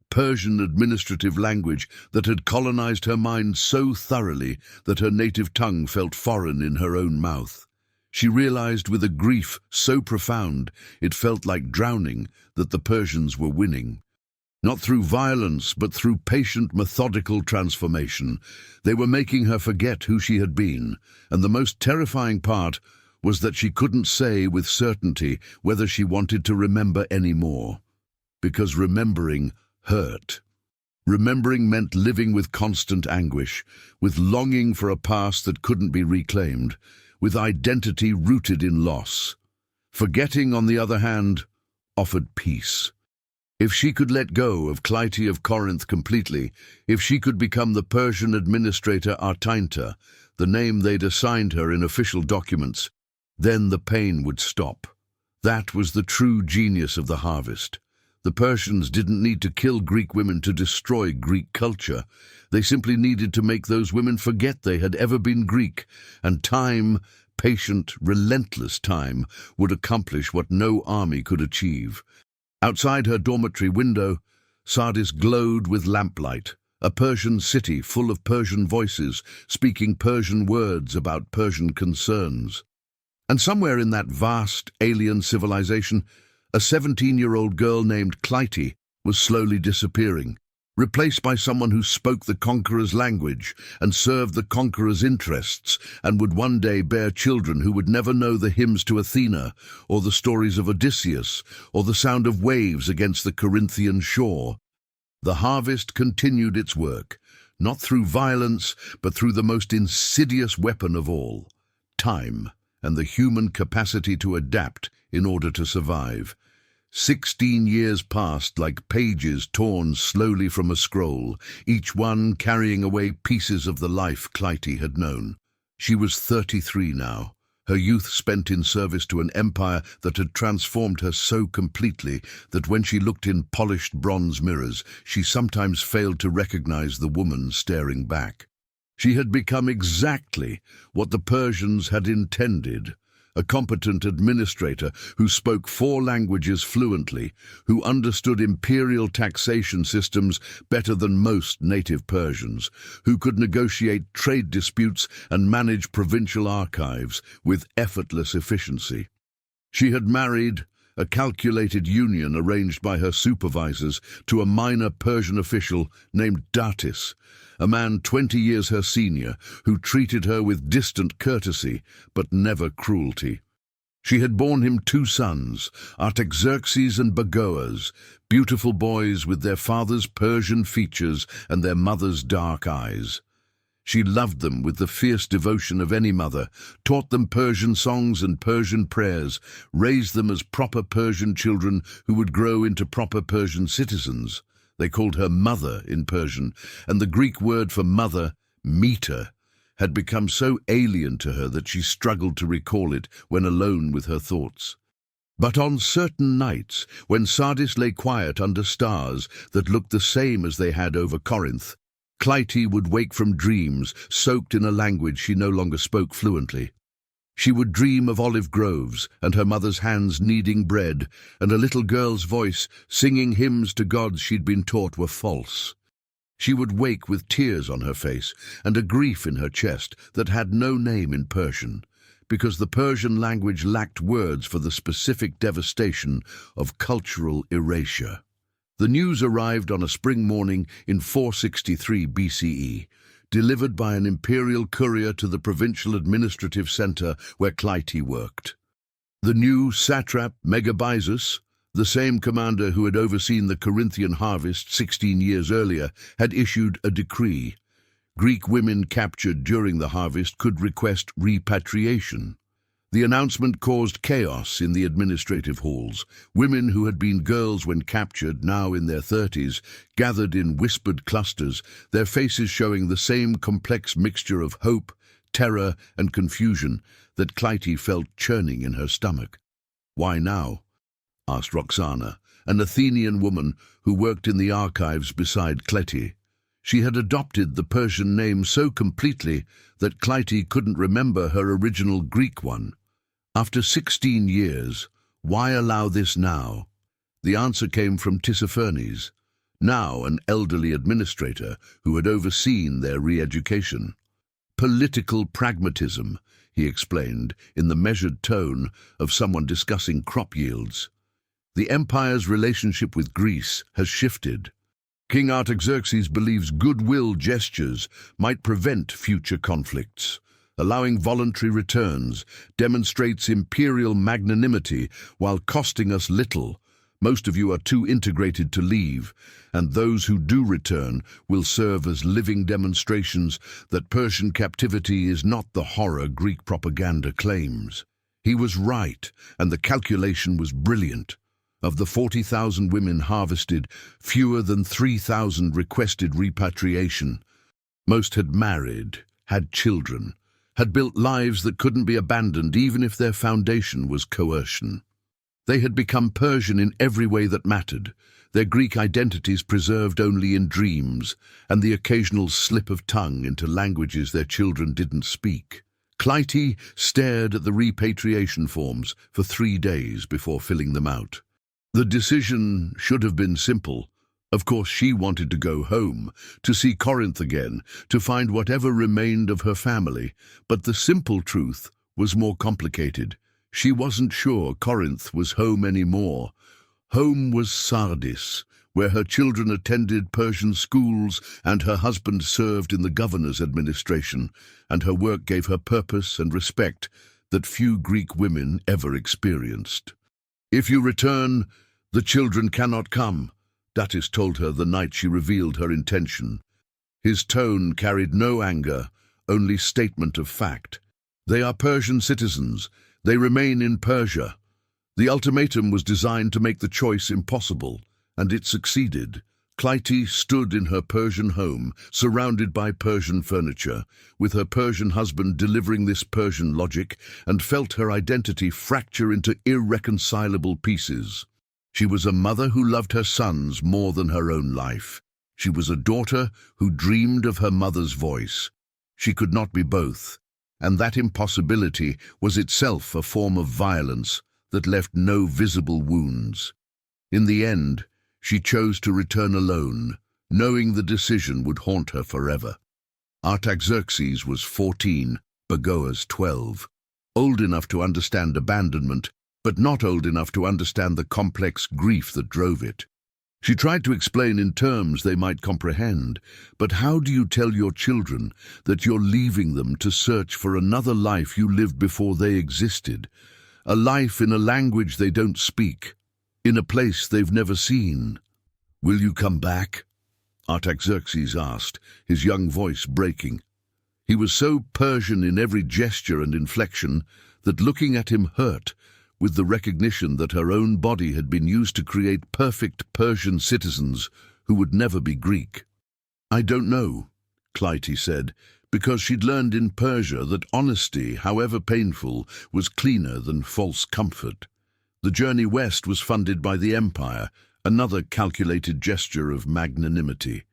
Persian administrative language that had colonized her mind so thoroughly that her native tongue felt foreign in her own mouth. She realized with a grief so profound it felt like drowning that the Persians were winning. Not through violence, but through patient, methodical transformation. They were making her forget who she had been, and the most terrifying part was that she couldn't say with certainty whether she wanted to remember any more. Because remembering hurt. Remembering meant living with constant anguish, with longing for a past that couldn't be reclaimed, with identity rooted in loss. Forgetting, on the other hand, offered peace. If she could let go of Clytie of Corinth completely, if she could become the Persian administrator Artainta, the name they'd assigned her in official documents, then the pain would stop. That was the true genius of the harvest. The Persians didn't need to kill Greek women to destroy Greek culture. They simply needed to make those women forget they had ever been Greek, and time, patient, relentless time, would accomplish what no army could achieve. Outside her dormitory window, Sardis glowed with lamplight, a Persian city full of Persian voices, speaking Persian words about Persian concerns. And somewhere in that vast, alien civilization, a 17-year-old girl named Clytie was slowly disappearing, replaced by someone who spoke the conqueror's language and served the conqueror's interests and would one day bear children who would never know the hymns to Athena or the stories of Odysseus or the sound of waves against the Corinthian shore. The harvest continued its work, not through violence, but through the most insidious weapon of all, time and the human capacity to adapt in order to survive. 16 years passed like pages torn slowly from a scroll, each one carrying away pieces of the life Clytie had known. She was 33 now, her youth spent in service to an empire that had transformed her so completely that when she looked in polished bronze mirrors, she sometimes failed to recognize the woman staring back. She had become exactly what the Persians had intended, a competent administrator who spoke 4 languages fluently, who understood imperial taxation systems better than most native Persians, who could negotiate trade disputes and manage provincial archives with effortless efficiency. She had married a calculated union arranged by her supervisors to a minor Persian official named Datis, a man 20 years her senior, who treated her with distant courtesy, but never cruelty. She had borne him 2 sons, Artaxerxes and Bagoas, beautiful boys with their father's Persian features and their mother's dark eyes. She loved them with the fierce devotion of any mother, taught them Persian songs and Persian prayers, raised them as proper Persian children who would grow into proper Persian citizens. They called her mother in Persian, and the Greek word for mother, meter, had become so alien to her that she struggled to recall it when alone with her thoughts. But on certain nights, when Sardis lay quiet under stars that looked the same as they had over Corinth, Clytie would wake from dreams soaked in a language she no longer spoke fluently. She would dream of olive groves and her mother's hands kneading bread and a little girl's voice singing hymns to gods she'd been taught were false. She would wake with tears on her face and a grief in her chest that had no name in Persian, because the Persian language lacked words for the specific devastation of cultural erasure. The news arrived on a spring morning in 463 BCE, delivered by an imperial courier to the provincial administrative center where Clytie worked. The new satrap Megabyzus, the same commander who had overseen the Corinthian harvest 16 years earlier, had issued a decree. Greek women captured during the harvest could request repatriation. The announcement caused chaos in the administrative halls. Women who had been girls when captured, now in their 30s, gathered in whispered clusters, their faces showing the same complex mixture of hope, terror, and confusion that Clytie felt churning in her stomach. "Why now?" asked Roxana, an Athenian woman who worked in the archives beside Clytie. She had adopted the Persian name so completely that Clytie couldn't remember her original Greek one. After 16 years, why allow this now? The answer came from Tissaphernes, now an elderly administrator who had overseen their re-education. "Political pragmatism," he explained in the measured tone of someone discussing crop yields. "The empire's relationship with Greece has shifted. King Artaxerxes believes goodwill gestures might prevent future conflicts. Allowing voluntary returns demonstrates imperial magnanimity while costing us little. Most of you are too integrated to leave, and those who do return will serve as living demonstrations that Persian captivity is not the horror Greek propaganda claims." He was right, and the calculation was brilliant. Of the 40,000 women harvested, fewer than 3,000 requested repatriation. Most had married, had children, had built lives that couldn't be abandoned even if their foundation was coercion. They had become Persian in every way that mattered, their Greek identities preserved only in dreams, and the occasional slip of tongue into languages their children didn't speak. Clytie stared at the repatriation forms for 3 days before filling them out. The decision should have been simple. Of course, she wanted to go home, to see Corinth again, to find whatever remained of her family. But the simple truth was more complicated. She wasn't sure Corinth was home anymore. Home was Sardis, where her children attended Persian schools and her husband served in the governor's administration, and her work gave her purpose and respect that few Greek women ever experienced. "If you return, the children cannot come," Datis told her the night she revealed her intention. His tone carried no anger, only statement of fact. "They are Persian citizens. They remain in Persia." The ultimatum was designed to make the choice impossible, and it succeeded. Clytie stood in her Persian home, surrounded by Persian furniture, with her Persian husband delivering this Persian logic, and felt her identity fracture into irreconcilable pieces. She was a mother who loved her sons more than her own life. She was a daughter who dreamed of her mother's voice. She could not be both, and that impossibility was itself a form of violence that left no visible wounds. In the end, she chose to return alone, knowing the decision would haunt her forever. Artaxerxes was 14, Bagoas 12, old enough to understand abandonment, but not old enough to understand the complex grief that drove it. She tried to explain in terms they might comprehend, but how do you tell your children that you're leaving them to search for another life you lived before they existed? A life in a language they don't speak, in a place they've never seen. "Will you come back?" Artaxerxes asked, his young voice breaking. He was so Persian in every gesture and inflection that looking at him hurt, with the recognition that her own body had been used to create perfect Persian citizens who would never be Greek. "I don't know," Clytie said, because she'd learned in Persia that honesty, however painful, was cleaner than false comfort. The journey west was funded by the Empire, another calculated gesture of magnanimity.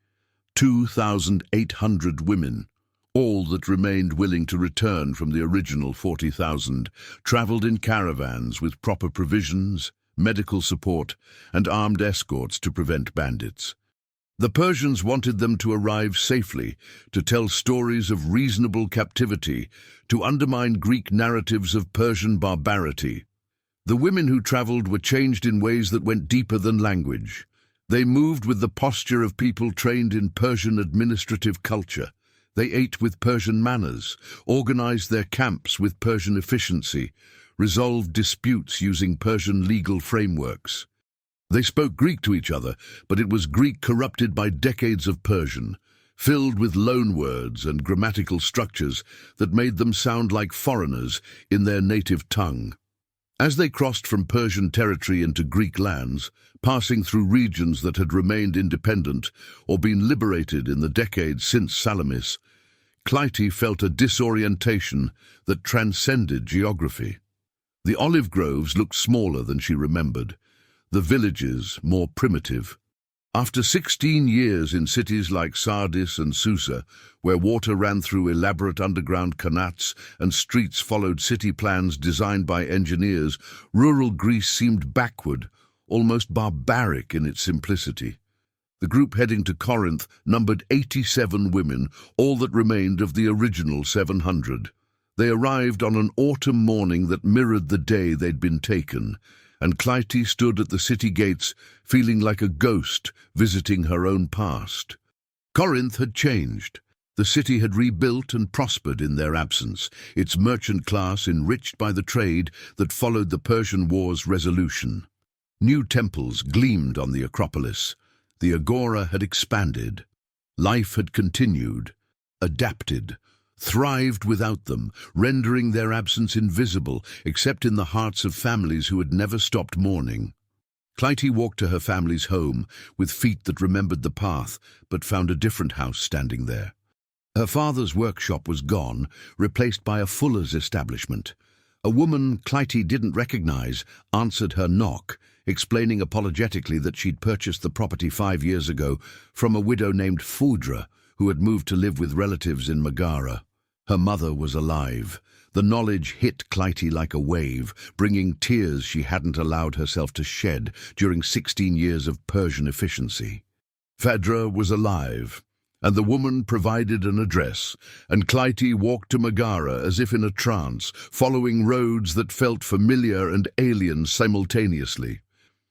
2,800 women, all that remained willing to return from the original 40,000, traveled in caravans with proper provisions, medical support, and armed escorts to prevent bandits. The Persians wanted them to arrive safely, to tell stories of reasonable captivity, to undermine Greek narratives of Persian barbarity. The women who traveled were changed in ways that went deeper than language. They moved with the posture of people trained in Persian administrative culture. They ate with Persian manners, organized their camps with Persian efficiency, resolved disputes using Persian legal frameworks. They spoke Greek to each other, but it was Greek corrupted by decades of Persian, filled with loanwords and grammatical structures that made them sound like foreigners in their native tongue. As they crossed from Persian territory into Greek lands, passing through regions that had remained independent or been liberated in the decades since Salamis, Clytie felt a disorientation that transcended geography. The olive groves looked smaller than she remembered, the villages more primitive. After 16 years in cities like Sardis and Susa, where water ran through elaborate underground qanats and streets followed city plans designed by engineers, rural Greece seemed backward, almost barbaric in its simplicity. The group heading to Corinth numbered 87 women, all that remained of the original 700. They arrived on an autumn morning that mirrored the day they'd been taken, and Clytie stood at the city gates feeling like a ghost visiting her own past. Corinth had changed. The city had rebuilt and prospered in their absence, its merchant class enriched by the trade that followed the Persian War's resolution. New temples gleamed on the Acropolis. The agora had expanded. Life had continued, adapted, thrived without them, rendering their absence invisible, except in the hearts of families who had never stopped mourning. Clytie walked to her family's home with feet that remembered the path, but found a different house standing there. Her father's workshop was gone, replaced by a fuller's establishment. A woman Clytie didn't recognize answered her knock, explaining apologetically that she'd purchased the property 5 years ago from a widow named Foudre, who had moved to live with relatives in Megara. Her mother was alive. The knowledge hit Clytie like a wave, bringing tears she hadn't allowed herself to shed during 16 years of Persian efficiency. Phaedra was alive, and the woman provided an address, and Clytie walked to Megara as if in a trance, following roads that felt familiar and alien simultaneously.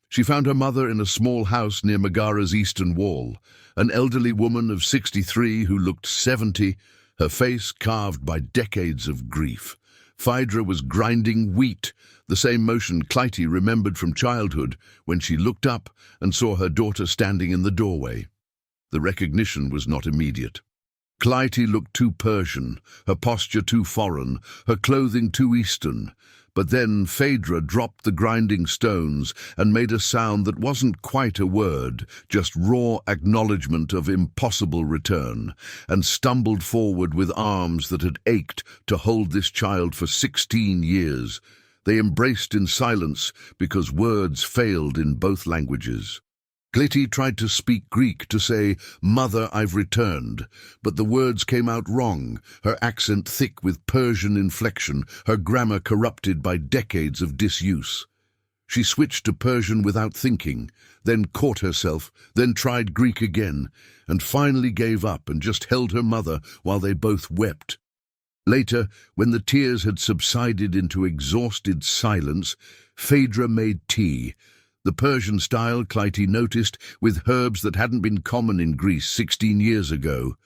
She found her mother in a small house near Megara's eastern wall, an elderly woman of 63 who looked 70, her face carved by decades of grief. Phaedra was grinding wheat, the same motion Clytie remembered from childhood when she looked up and saw her daughter standing in the doorway. The recognition was not immediate. Clytie looked too Persian, her posture too foreign, her clothing too Eastern. But then Phaedra dropped the grinding stones and made a sound that wasn't quite a word, just raw acknowledgement of impossible return, and stumbled forward with arms that had ached to hold this child for 16 years. They embraced in silence because words failed in both languages. Clytie tried to speak Greek, to say, "Mother, I've returned," but the words came out wrong, her accent thick with Persian inflection, her grammar corrupted by decades of disuse. She switched to Persian without thinking, then caught herself, then tried Greek again, and finally gave up and just held her mother while they both wept. Later, when the tears had subsided into exhausted silence, Phaedra made tea, the Persian style Clytie noticed, with herbs that hadn't been common in Greece 16 years ago.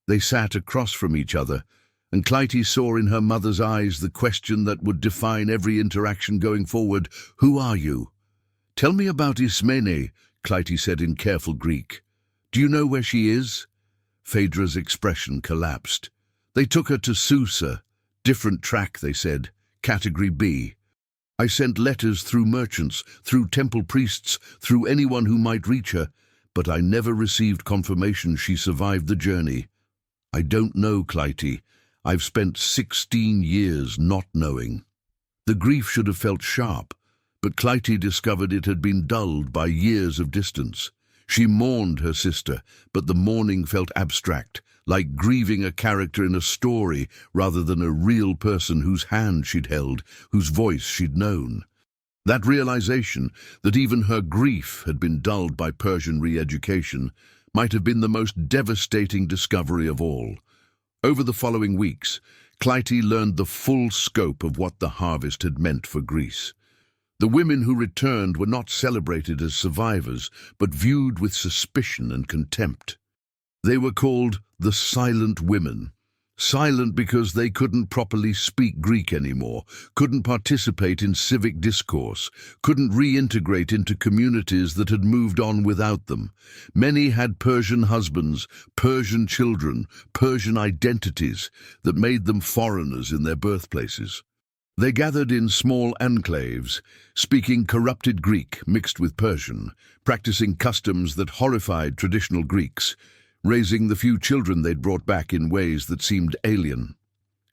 They sat across from each other, and Clytie saw in her mother's eyes the question that would define every interaction going forward: "Who are you?" "Tell me about Ismene," Clytie said in careful Greek. "Do you know where she is?" Phaedra's expression collapsed. "They took her to Susa. Different track," they said. "Category B. I sent letters through merchants, through temple priests, through anyone who might reach her, but I never received confirmation she survived the journey. I don't know, Clytie. I've spent 16 years not knowing." The grief should have felt sharp, but Clytie discovered it had been dulled by years of distance. She mourned her sister, but the mourning felt abstract, like grieving a character in a story rather than a real person whose hand she'd held, whose voice she'd known. That realization that even her grief had been dulled by Persian re-education might have been the most devastating discovery of all. Over the following weeks, Clytie learned the full scope of what the harvest had meant for Greece. The women who returned were not celebrated as survivors, but viewed with suspicion and contempt. They were called the silent women. Silent because they couldn't properly speak Greek anymore, couldn't participate in civic discourse, couldn't reintegrate into communities that had moved on without them. Many had Persian husbands, Persian children, Persian identities that made them foreigners in their birthplaces. They gathered in small enclaves, speaking corrupted Greek mixed with Persian, practicing customs that horrified traditional Greeks, raising the few children they'd brought back in ways that seemed alien.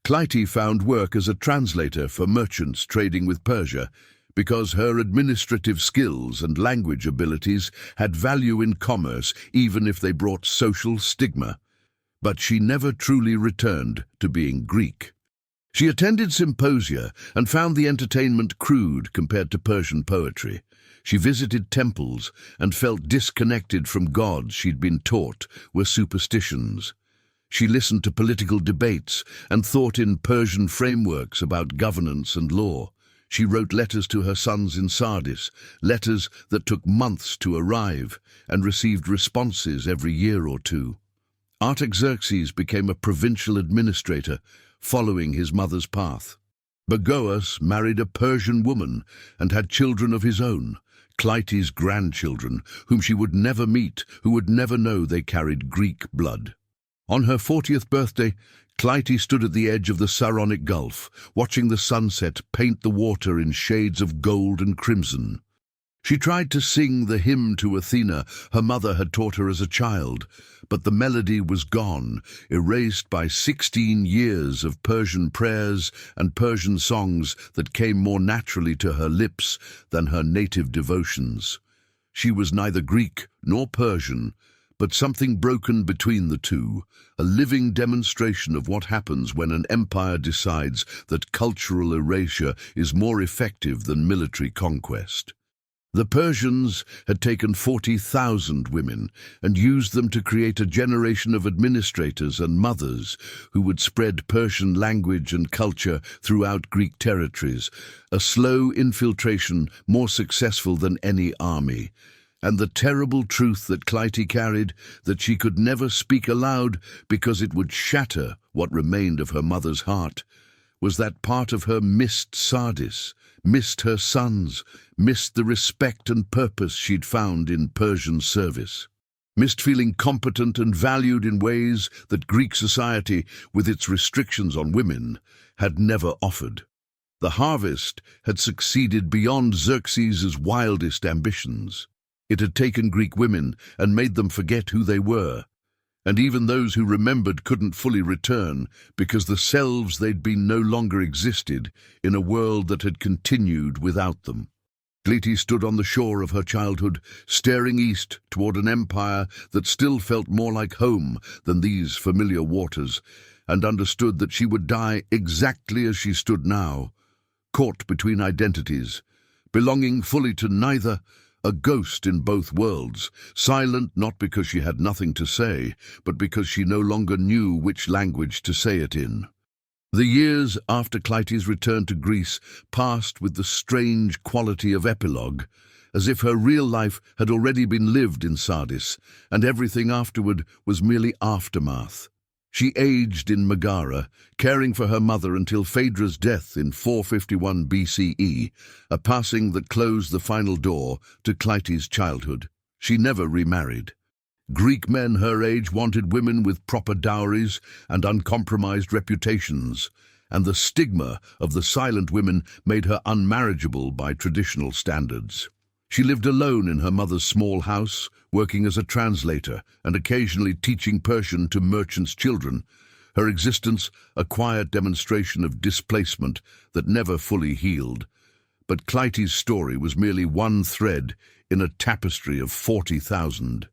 Clytie found work as a translator for merchants trading with Persia because her administrative skills and language abilities had value in commerce even if they brought social stigma. But she never truly returned to being Greek. She attended symposia and found the entertainment crude compared to Persian poetry. She visited temples and felt disconnected from gods she'd been taught were superstitions. She listened to political debates and thought in Persian frameworks about governance and law. She wrote letters to her sons in Sardis, letters that took months to arrive, and received responses every year or two. Artaxerxes became a provincial administrator, following his mother's path. Bagoas married a Persian woman and had children of his own, Clytie's grandchildren, whom she would never meet, who would never know they carried Greek blood. On her 40th birthday, Clytie stood at the edge of the Saronic Gulf, watching the sunset paint the water in shades of gold and crimson. She tried to sing the hymn to Athena her mother had taught her as a child, but the melody was gone, erased by 16 years of Persian prayers and Persian songs that came more naturally to her lips than her native devotions. She was neither Greek nor Persian, but something broken between the two, a living demonstration of what happens when an empire decides that cultural erasure is more effective than military conquest. The Persians had taken 40,000 women and used them to create a generation of administrators and mothers who would spread Persian language and culture throughout Greek territories, a slow infiltration more successful than any army. And the terrible truth that Clytie carried, that she could never speak aloud because it would shatter what remained of her mother's heart, was that part of her missed Sardis, missed her sons, missed the respect and purpose she'd found in Persian service, missed feeling competent and valued in ways that Greek society, with its restrictions on women, had never offered. The harvest had succeeded beyond Xerxes' wildest ambitions. It had taken Greek women and made them forget who they were, and even those who remembered couldn't fully return because the selves they'd been no longer existed in a world that had continued without them. Clytie stood on the shore of her childhood, staring east toward an empire that still felt more like home than these familiar waters, and understood that she would die exactly as she stood now, caught between identities, belonging fully to neither, a ghost in both worlds, silent not because she had nothing to say, but because she no longer knew which language to say it in. The years after Clytie's return to Greece passed with the strange quality of epilogue, as if her real life had already been lived in Sardis, and everything afterward was merely aftermath. She aged in Megara, caring for her mother until Phaedra's death in 451 BCE, a passing that closed the final door to Clytie's childhood. She never remarried. Greek men her age wanted women with proper dowries and uncompromised reputations, and the stigma of the silent women made her unmarriageable by traditional standards. She lived alone in her mother's small house, working as a translator and occasionally teaching Persian to merchants' children, her existence a quiet demonstration of displacement that never fully healed. But Clytie's story was merely one thread in a tapestry of 40,000.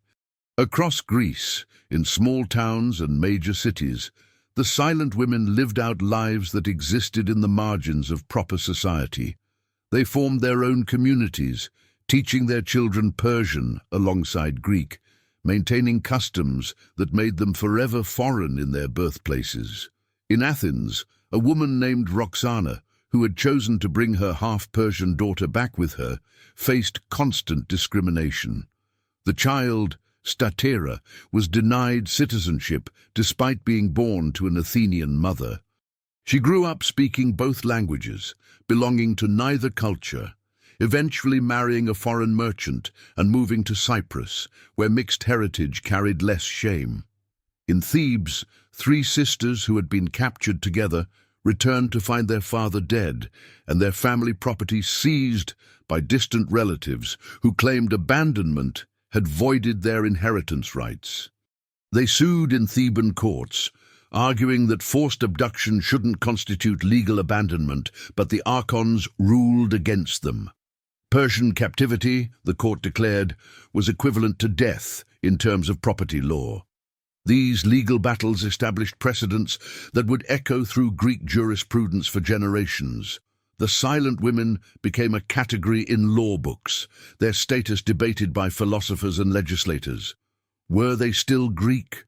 Across Greece, in small towns and major cities, the silent women lived out lives that existed in the margins of proper society. They formed their own communities, teaching their children Persian alongside Greek, maintaining customs that made them forever foreign in their birthplaces. In Athens, a woman named Roxana, who had chosen to bring her half-Persian daughter back with her, faced constant discrimination. The child, Statera, was denied citizenship despite being born to an Athenian mother. She grew up speaking both languages, belonging to neither culture, eventually marrying a foreign merchant and moving to Cyprus, where mixed heritage carried less shame. In Thebes, 3 sisters who had been captured together returned to find their father dead and their family property seized by distant relatives who claimed abandonment had voided their inheritance rights. They sued in Theban courts, arguing that forced abduction shouldn't constitute legal abandonment, but the archons ruled against them. Persian captivity, the court declared, was equivalent to death in terms of property law. These legal battles established precedents that would echo through Greek jurisprudence for generations. The silent women became a category in law books, their status debated by philosophers and legislators. Were they still Greek?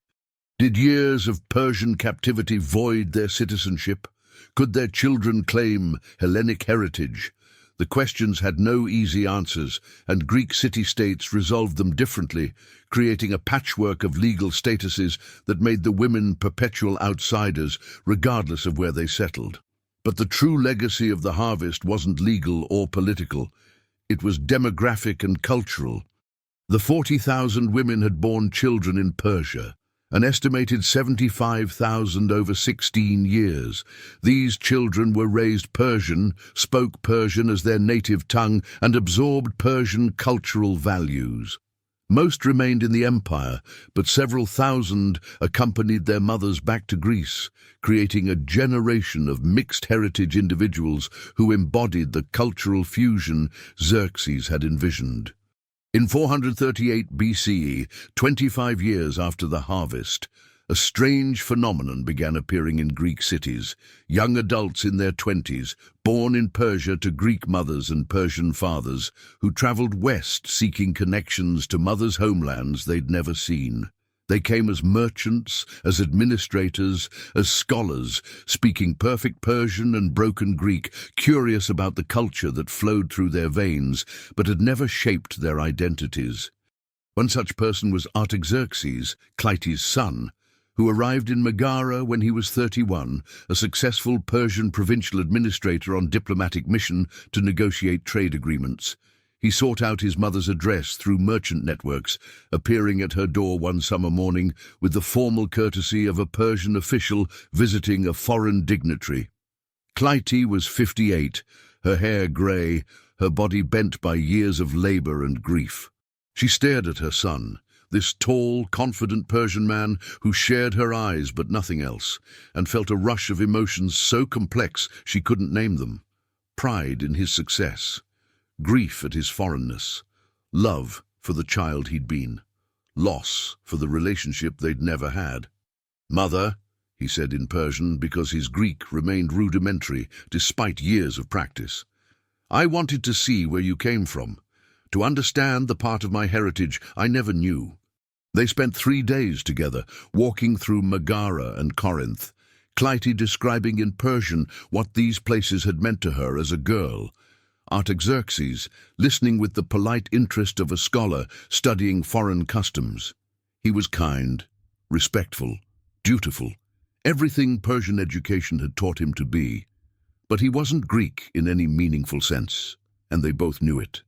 Did years of Persian captivity void their citizenship? Could their children claim Hellenic heritage? The questions had no easy answers, and Greek city-states resolved them differently, creating a patchwork of legal statuses that made the women perpetual outsiders, regardless of where they settled. But the true legacy of the harvest wasn't legal or political. It was demographic and cultural. The 40,000 women had borne children in Persia, An estimated 75,000 over 16 years. These children were raised Persian, spoke Persian as their native tongue, and absorbed Persian cultural values. Most remained in the empire, but several thousand accompanied their mothers back to Greece, creating a generation of mixed heritage individuals who embodied the cultural fusion Xerxes had envisioned. In 438 BCE, 25 years after the harvest, a strange phenomenon began appearing in Greek cities. Young adults in their 20s, born in Persia to Greek mothers and Persian fathers, who traveled west seeking connections to mothers' homelands they'd never seen. They came as merchants, as administrators, as scholars, speaking perfect Persian and broken Greek, curious about the culture that flowed through their veins, but had never shaped their identities. One such person was Artaxerxes, Clytie's son, who arrived in Megara when he was 31, a successful Persian provincial administrator on diplomatic mission to negotiate trade agreements. He sought out his mother's address through merchant networks, appearing at her door one summer morning with the formal courtesy of a Persian official visiting a foreign dignitary. Clytie was 58, her hair grey, her body bent by years of labor and grief. She stared at her son, this tall, confident Persian man who shared her eyes but nothing else, and felt a rush of emotions so complex she couldn't name them. Pride in his success, grief at his foreignness, love for the child he'd been, loss for the relationship they'd never had. "Mother," he said in Persian because his Greek remained rudimentary despite years of practice, "I wanted to see where you came from, to understand the part of my heritage I never knew." They spent 3 days together, walking through Megara and Corinth, Clytie describing in Persian what these places had meant to her as a girl. Artaxerxes, listening with the polite interest of a scholar studying foreign customs. He was kind, respectful, dutiful, everything Persian education had taught him to be. But he wasn't Greek in any meaningful sense, and they both knew it.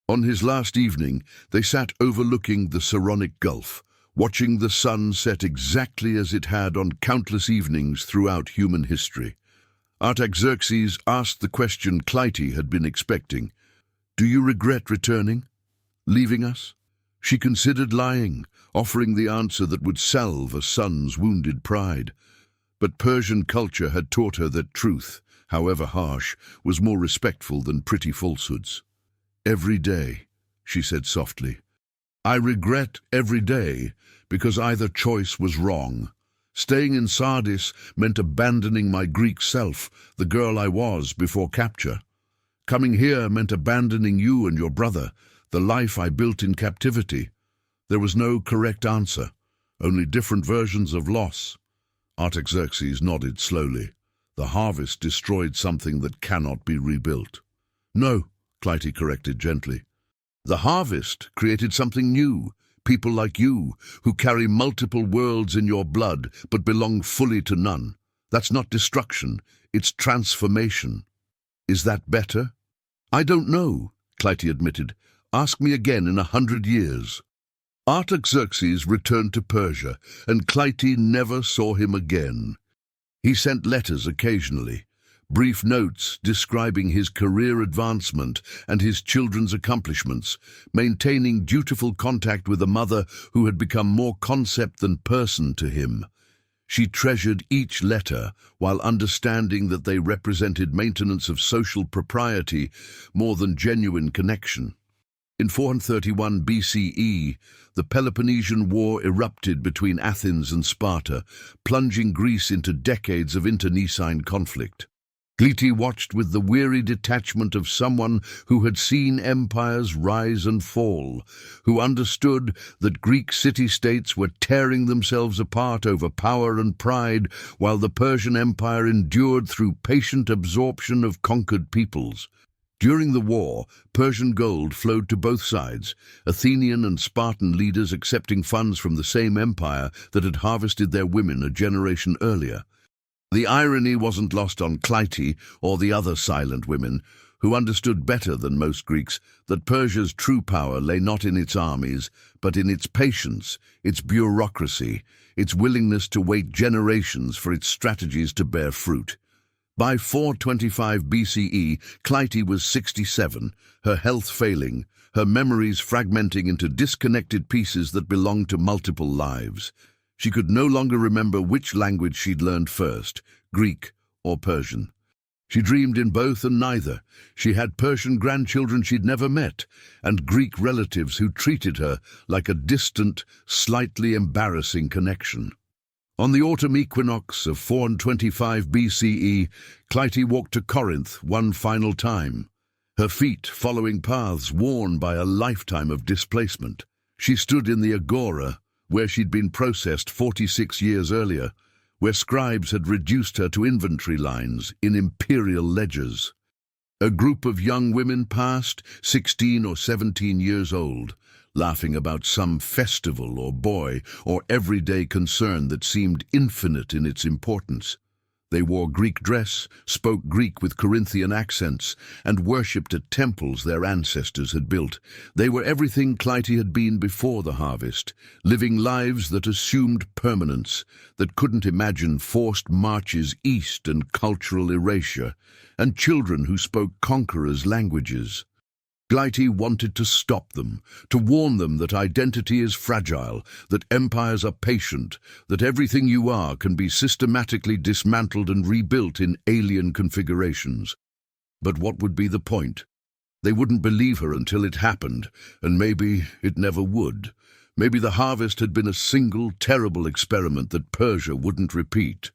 On his last evening, they sat overlooking the Saronic Gulf, watching the sun set exactly as it had on countless evenings throughout human history. Artaxerxes asked the question Clytie had been expecting. "Do you regret returning? Leaving us?" She considered lying, offering the answer that would salve a son's wounded pride. But Persian culture had taught her that truth, however harsh, was more respectful than pretty falsehoods. "Every day," she said softly. "I regret every day because either choice was wrong. Staying in Sardis meant abandoning my Greek self, the girl I was before capture. Coming here meant abandoning you and your brother, the life I built in captivity. There was no correct answer, only different versions of loss." Artaxerxes nodded slowly. "The harvest destroyed something that cannot be rebuilt." "No," Clytie corrected gently. "The harvest created something new, people like you, who carry multiple worlds in your blood but belong fully to none. That's not destruction, it's transformation. Is that better?" "I don't know," Clytie admitted. "Ask me again in 100 years." Artaxerxes returned to Persia, and Clytie never saw him again. He sent letters occasionally, brief notes describing his career advancement and his children's accomplishments, maintaining dutiful contact with a mother who had become more concept than person to him. She treasured each letter while understanding that they represented maintenance of social propriety more than genuine connection. In 431 BCE, the Peloponnesian War erupted between Athens and Sparta, plunging Greece into decades of internecine conflict. Clytie watched with the weary detachment of someone who had seen empires rise and fall, who understood that Greek city-states were tearing themselves apart over power and pride, while the Persian Empire endured through patient absorption of conquered peoples. During the war, Persian gold flowed to both sides, Athenian and Spartan leaders accepting funds from the same empire that had harvested their women a generation earlier. The irony wasn't lost on Clytie or the other silent women, who understood better than most Greeks that Persia's true power lay not in its armies, but in its patience, its bureaucracy, its willingness to wait generations for its strategies to bear fruit. By 425 BCE, Clytie was 67, her health failing, her memories fragmenting into disconnected pieces that belonged to multiple lives. She could no longer remember which language she'd learned first, Greek or Persian. She dreamed in both and neither. She had Persian grandchildren she'd never met, and Greek relatives who treated her like a distant, slightly embarrassing connection. On the autumn equinox of 425 BCE, Clytie walked to Corinth one final time, her feet following paths worn by a lifetime of displacement. She stood in the agora, where she'd been processed 46 years earlier, where scribes had reduced her to inventory lines in imperial ledgers. A group of young women passed, 16 or 17 years old, laughing about some festival or boy or everyday concern that seemed infinite in its importance. They wore Greek dress, spoke Greek with Corinthian accents, and worshipped at temples their ancestors had built. They were everything Clytie had been before the harvest, living lives that assumed permanence, that couldn't imagine forced marches east and cultural erasure, and children who spoke conquerors' languages. Clytie wanted to stop them, to warn them that identity is fragile, that empires are patient, that everything you are can be systematically dismantled and rebuilt in alien configurations. But what would be the point? They wouldn't believe her until it happened, and maybe it never would. Maybe the harvest had been a single, terrible experiment that Persia wouldn't repeat.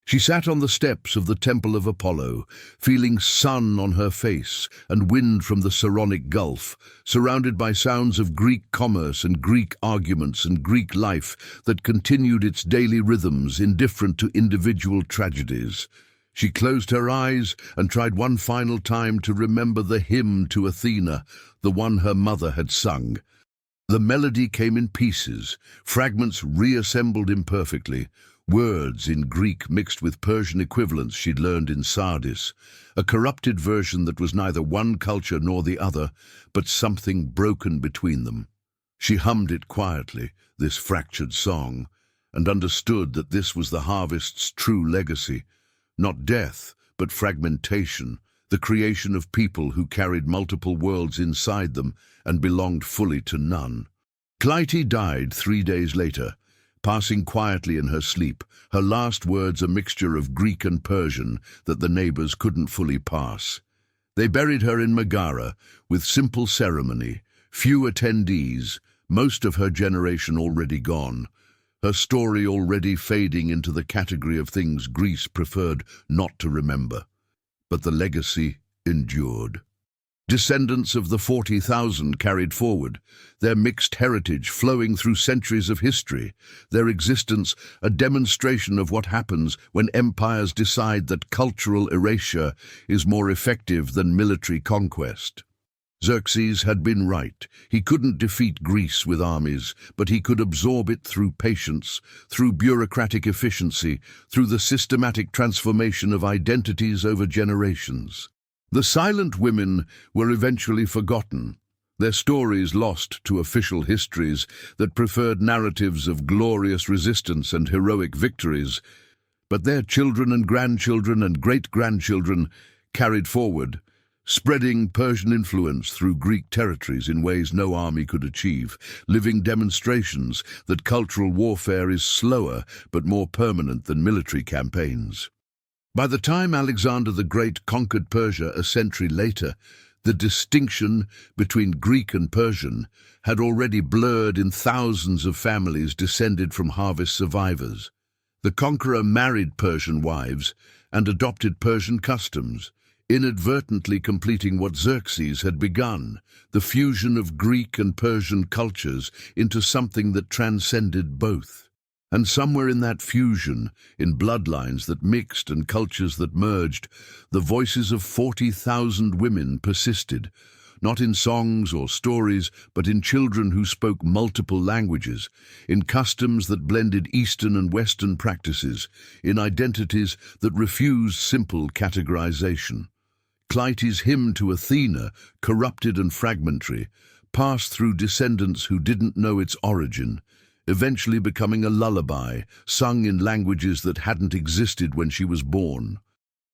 She sat on the steps of the Temple of Apollo, feeling sun on her face and wind from the Saronic Gulf, surrounded by sounds of Greek commerce and Greek arguments and Greek life that continued its daily rhythms, indifferent to individual tragedies. She closed her eyes and tried one final time to remember the hymn to Athena, the one her mother had sung. The melody came in pieces, fragments reassembled imperfectly, words in Greek mixed with Persian equivalents she'd learned in Sardis, a corrupted version that was neither one culture nor the other, but something broken between them. She hummed it quietly, this fractured song, and understood that this was the harvest's true legacy, not death, but fragmentation, the creation of people who carried multiple worlds inside them and belonged fully to none. Clytie died 3 days later, passing quietly in her sleep, her last words a mixture of Greek and Persian that the neighbors couldn't fully pass. They buried her in Megara, with simple ceremony, few attendees, most of her generation already gone, her story already fading into the category of things Greece preferred not to remember. But the legacy endured. Descendants of the 40,000 carried forward, their mixed heritage flowing through centuries of history, their existence a demonstration of what happens when empires decide that cultural erasure is more effective than military conquest. Xerxes had been right. He couldn't defeat Greece with armies, but he could absorb it through patience, through bureaucratic efficiency, through the systematic transformation of identities over generations. The silent women were eventually forgotten, their stories lost to official histories that preferred narratives of glorious resistance and heroic victories, but their children and grandchildren and great-grandchildren carried forward, spreading Persian influence through Greek territories in ways no army could achieve, living demonstrations that cultural warfare is slower but more permanent than military campaigns. By the time Alexander the Great conquered Persia a century later, the distinction between Greek and Persian had already blurred in thousands of families descended from harvest survivors. The conqueror married Persian wives and adopted Persian customs, inadvertently completing what Xerxes had begun, the fusion of Greek and Persian cultures into something that transcended both. And somewhere in that fusion, in bloodlines that mixed and cultures that merged, the voices of 40,000 women persisted, not in songs or stories, but in children who spoke multiple languages, in customs that blended Eastern and Western practices, in identities that refused simple categorization. Clytie's hymn to Athena, corrupted and fragmentary, passed through descendants who didn't know its origin, eventually becoming a lullaby sung in languages that hadn't existed when she was born.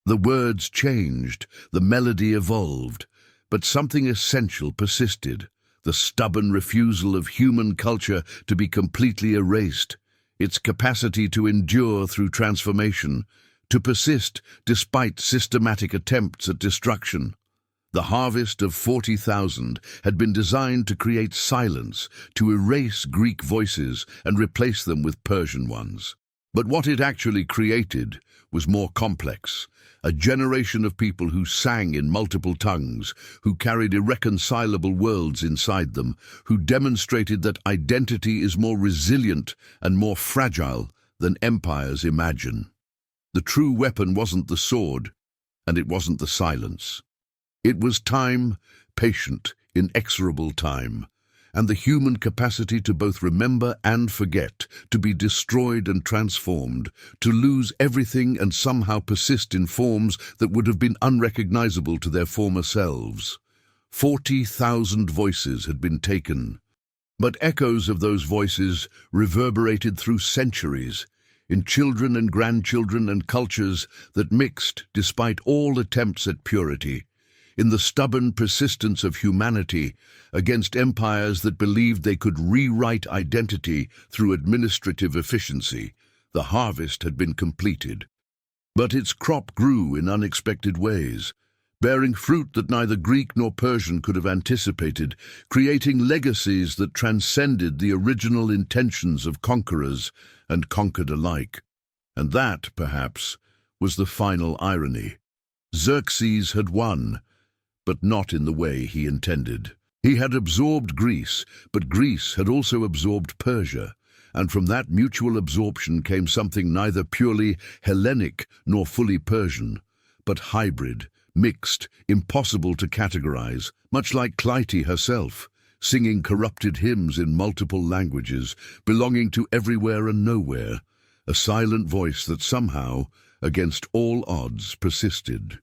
The words changed, the melody evolved, but something essential persisted, the stubborn refusal of human culture to be completely erased, its capacity to endure through transformation, to persist despite systematic attempts at destruction. The harvest of 40,000 had been designed to create silence, to erase Greek voices and replace them with Persian ones. But what it actually created was more complex. A generation of people who sang in multiple tongues, who carried irreconcilable worlds inside them, who demonstrated that identity is more resilient and more fragile than empires imagine. The true weapon wasn't the sword, and it wasn't the silence. It was time, patient, inexorable time, and the human capacity to both remember and forget, to be destroyed and transformed, to lose everything and somehow persist in forms that would have been unrecognizable to their former selves. 40,000 voices had been taken, but echoes of those voices reverberated through centuries, in children and grandchildren and cultures that mixed despite all attempts at purity, in the stubborn persistence of humanity against empires that believed they could rewrite identity through administrative efficiency. The harvest had been completed. But its crop grew in unexpected ways, bearing fruit that neither Greek nor Persian could have anticipated, creating legacies that transcended the original intentions of conquerors and conquered alike. And that, perhaps, was the final irony. Xerxes had won, but not in the way he intended. He had absorbed Greece, but Greece had also absorbed Persia, and from that mutual absorption came something neither purely Hellenic nor fully Persian, but hybrid, mixed, impossible to categorize, much like Clytie herself, singing corrupted hymns in multiple languages, belonging to everywhere and nowhere, a silent voice that somehow, against all odds, persisted.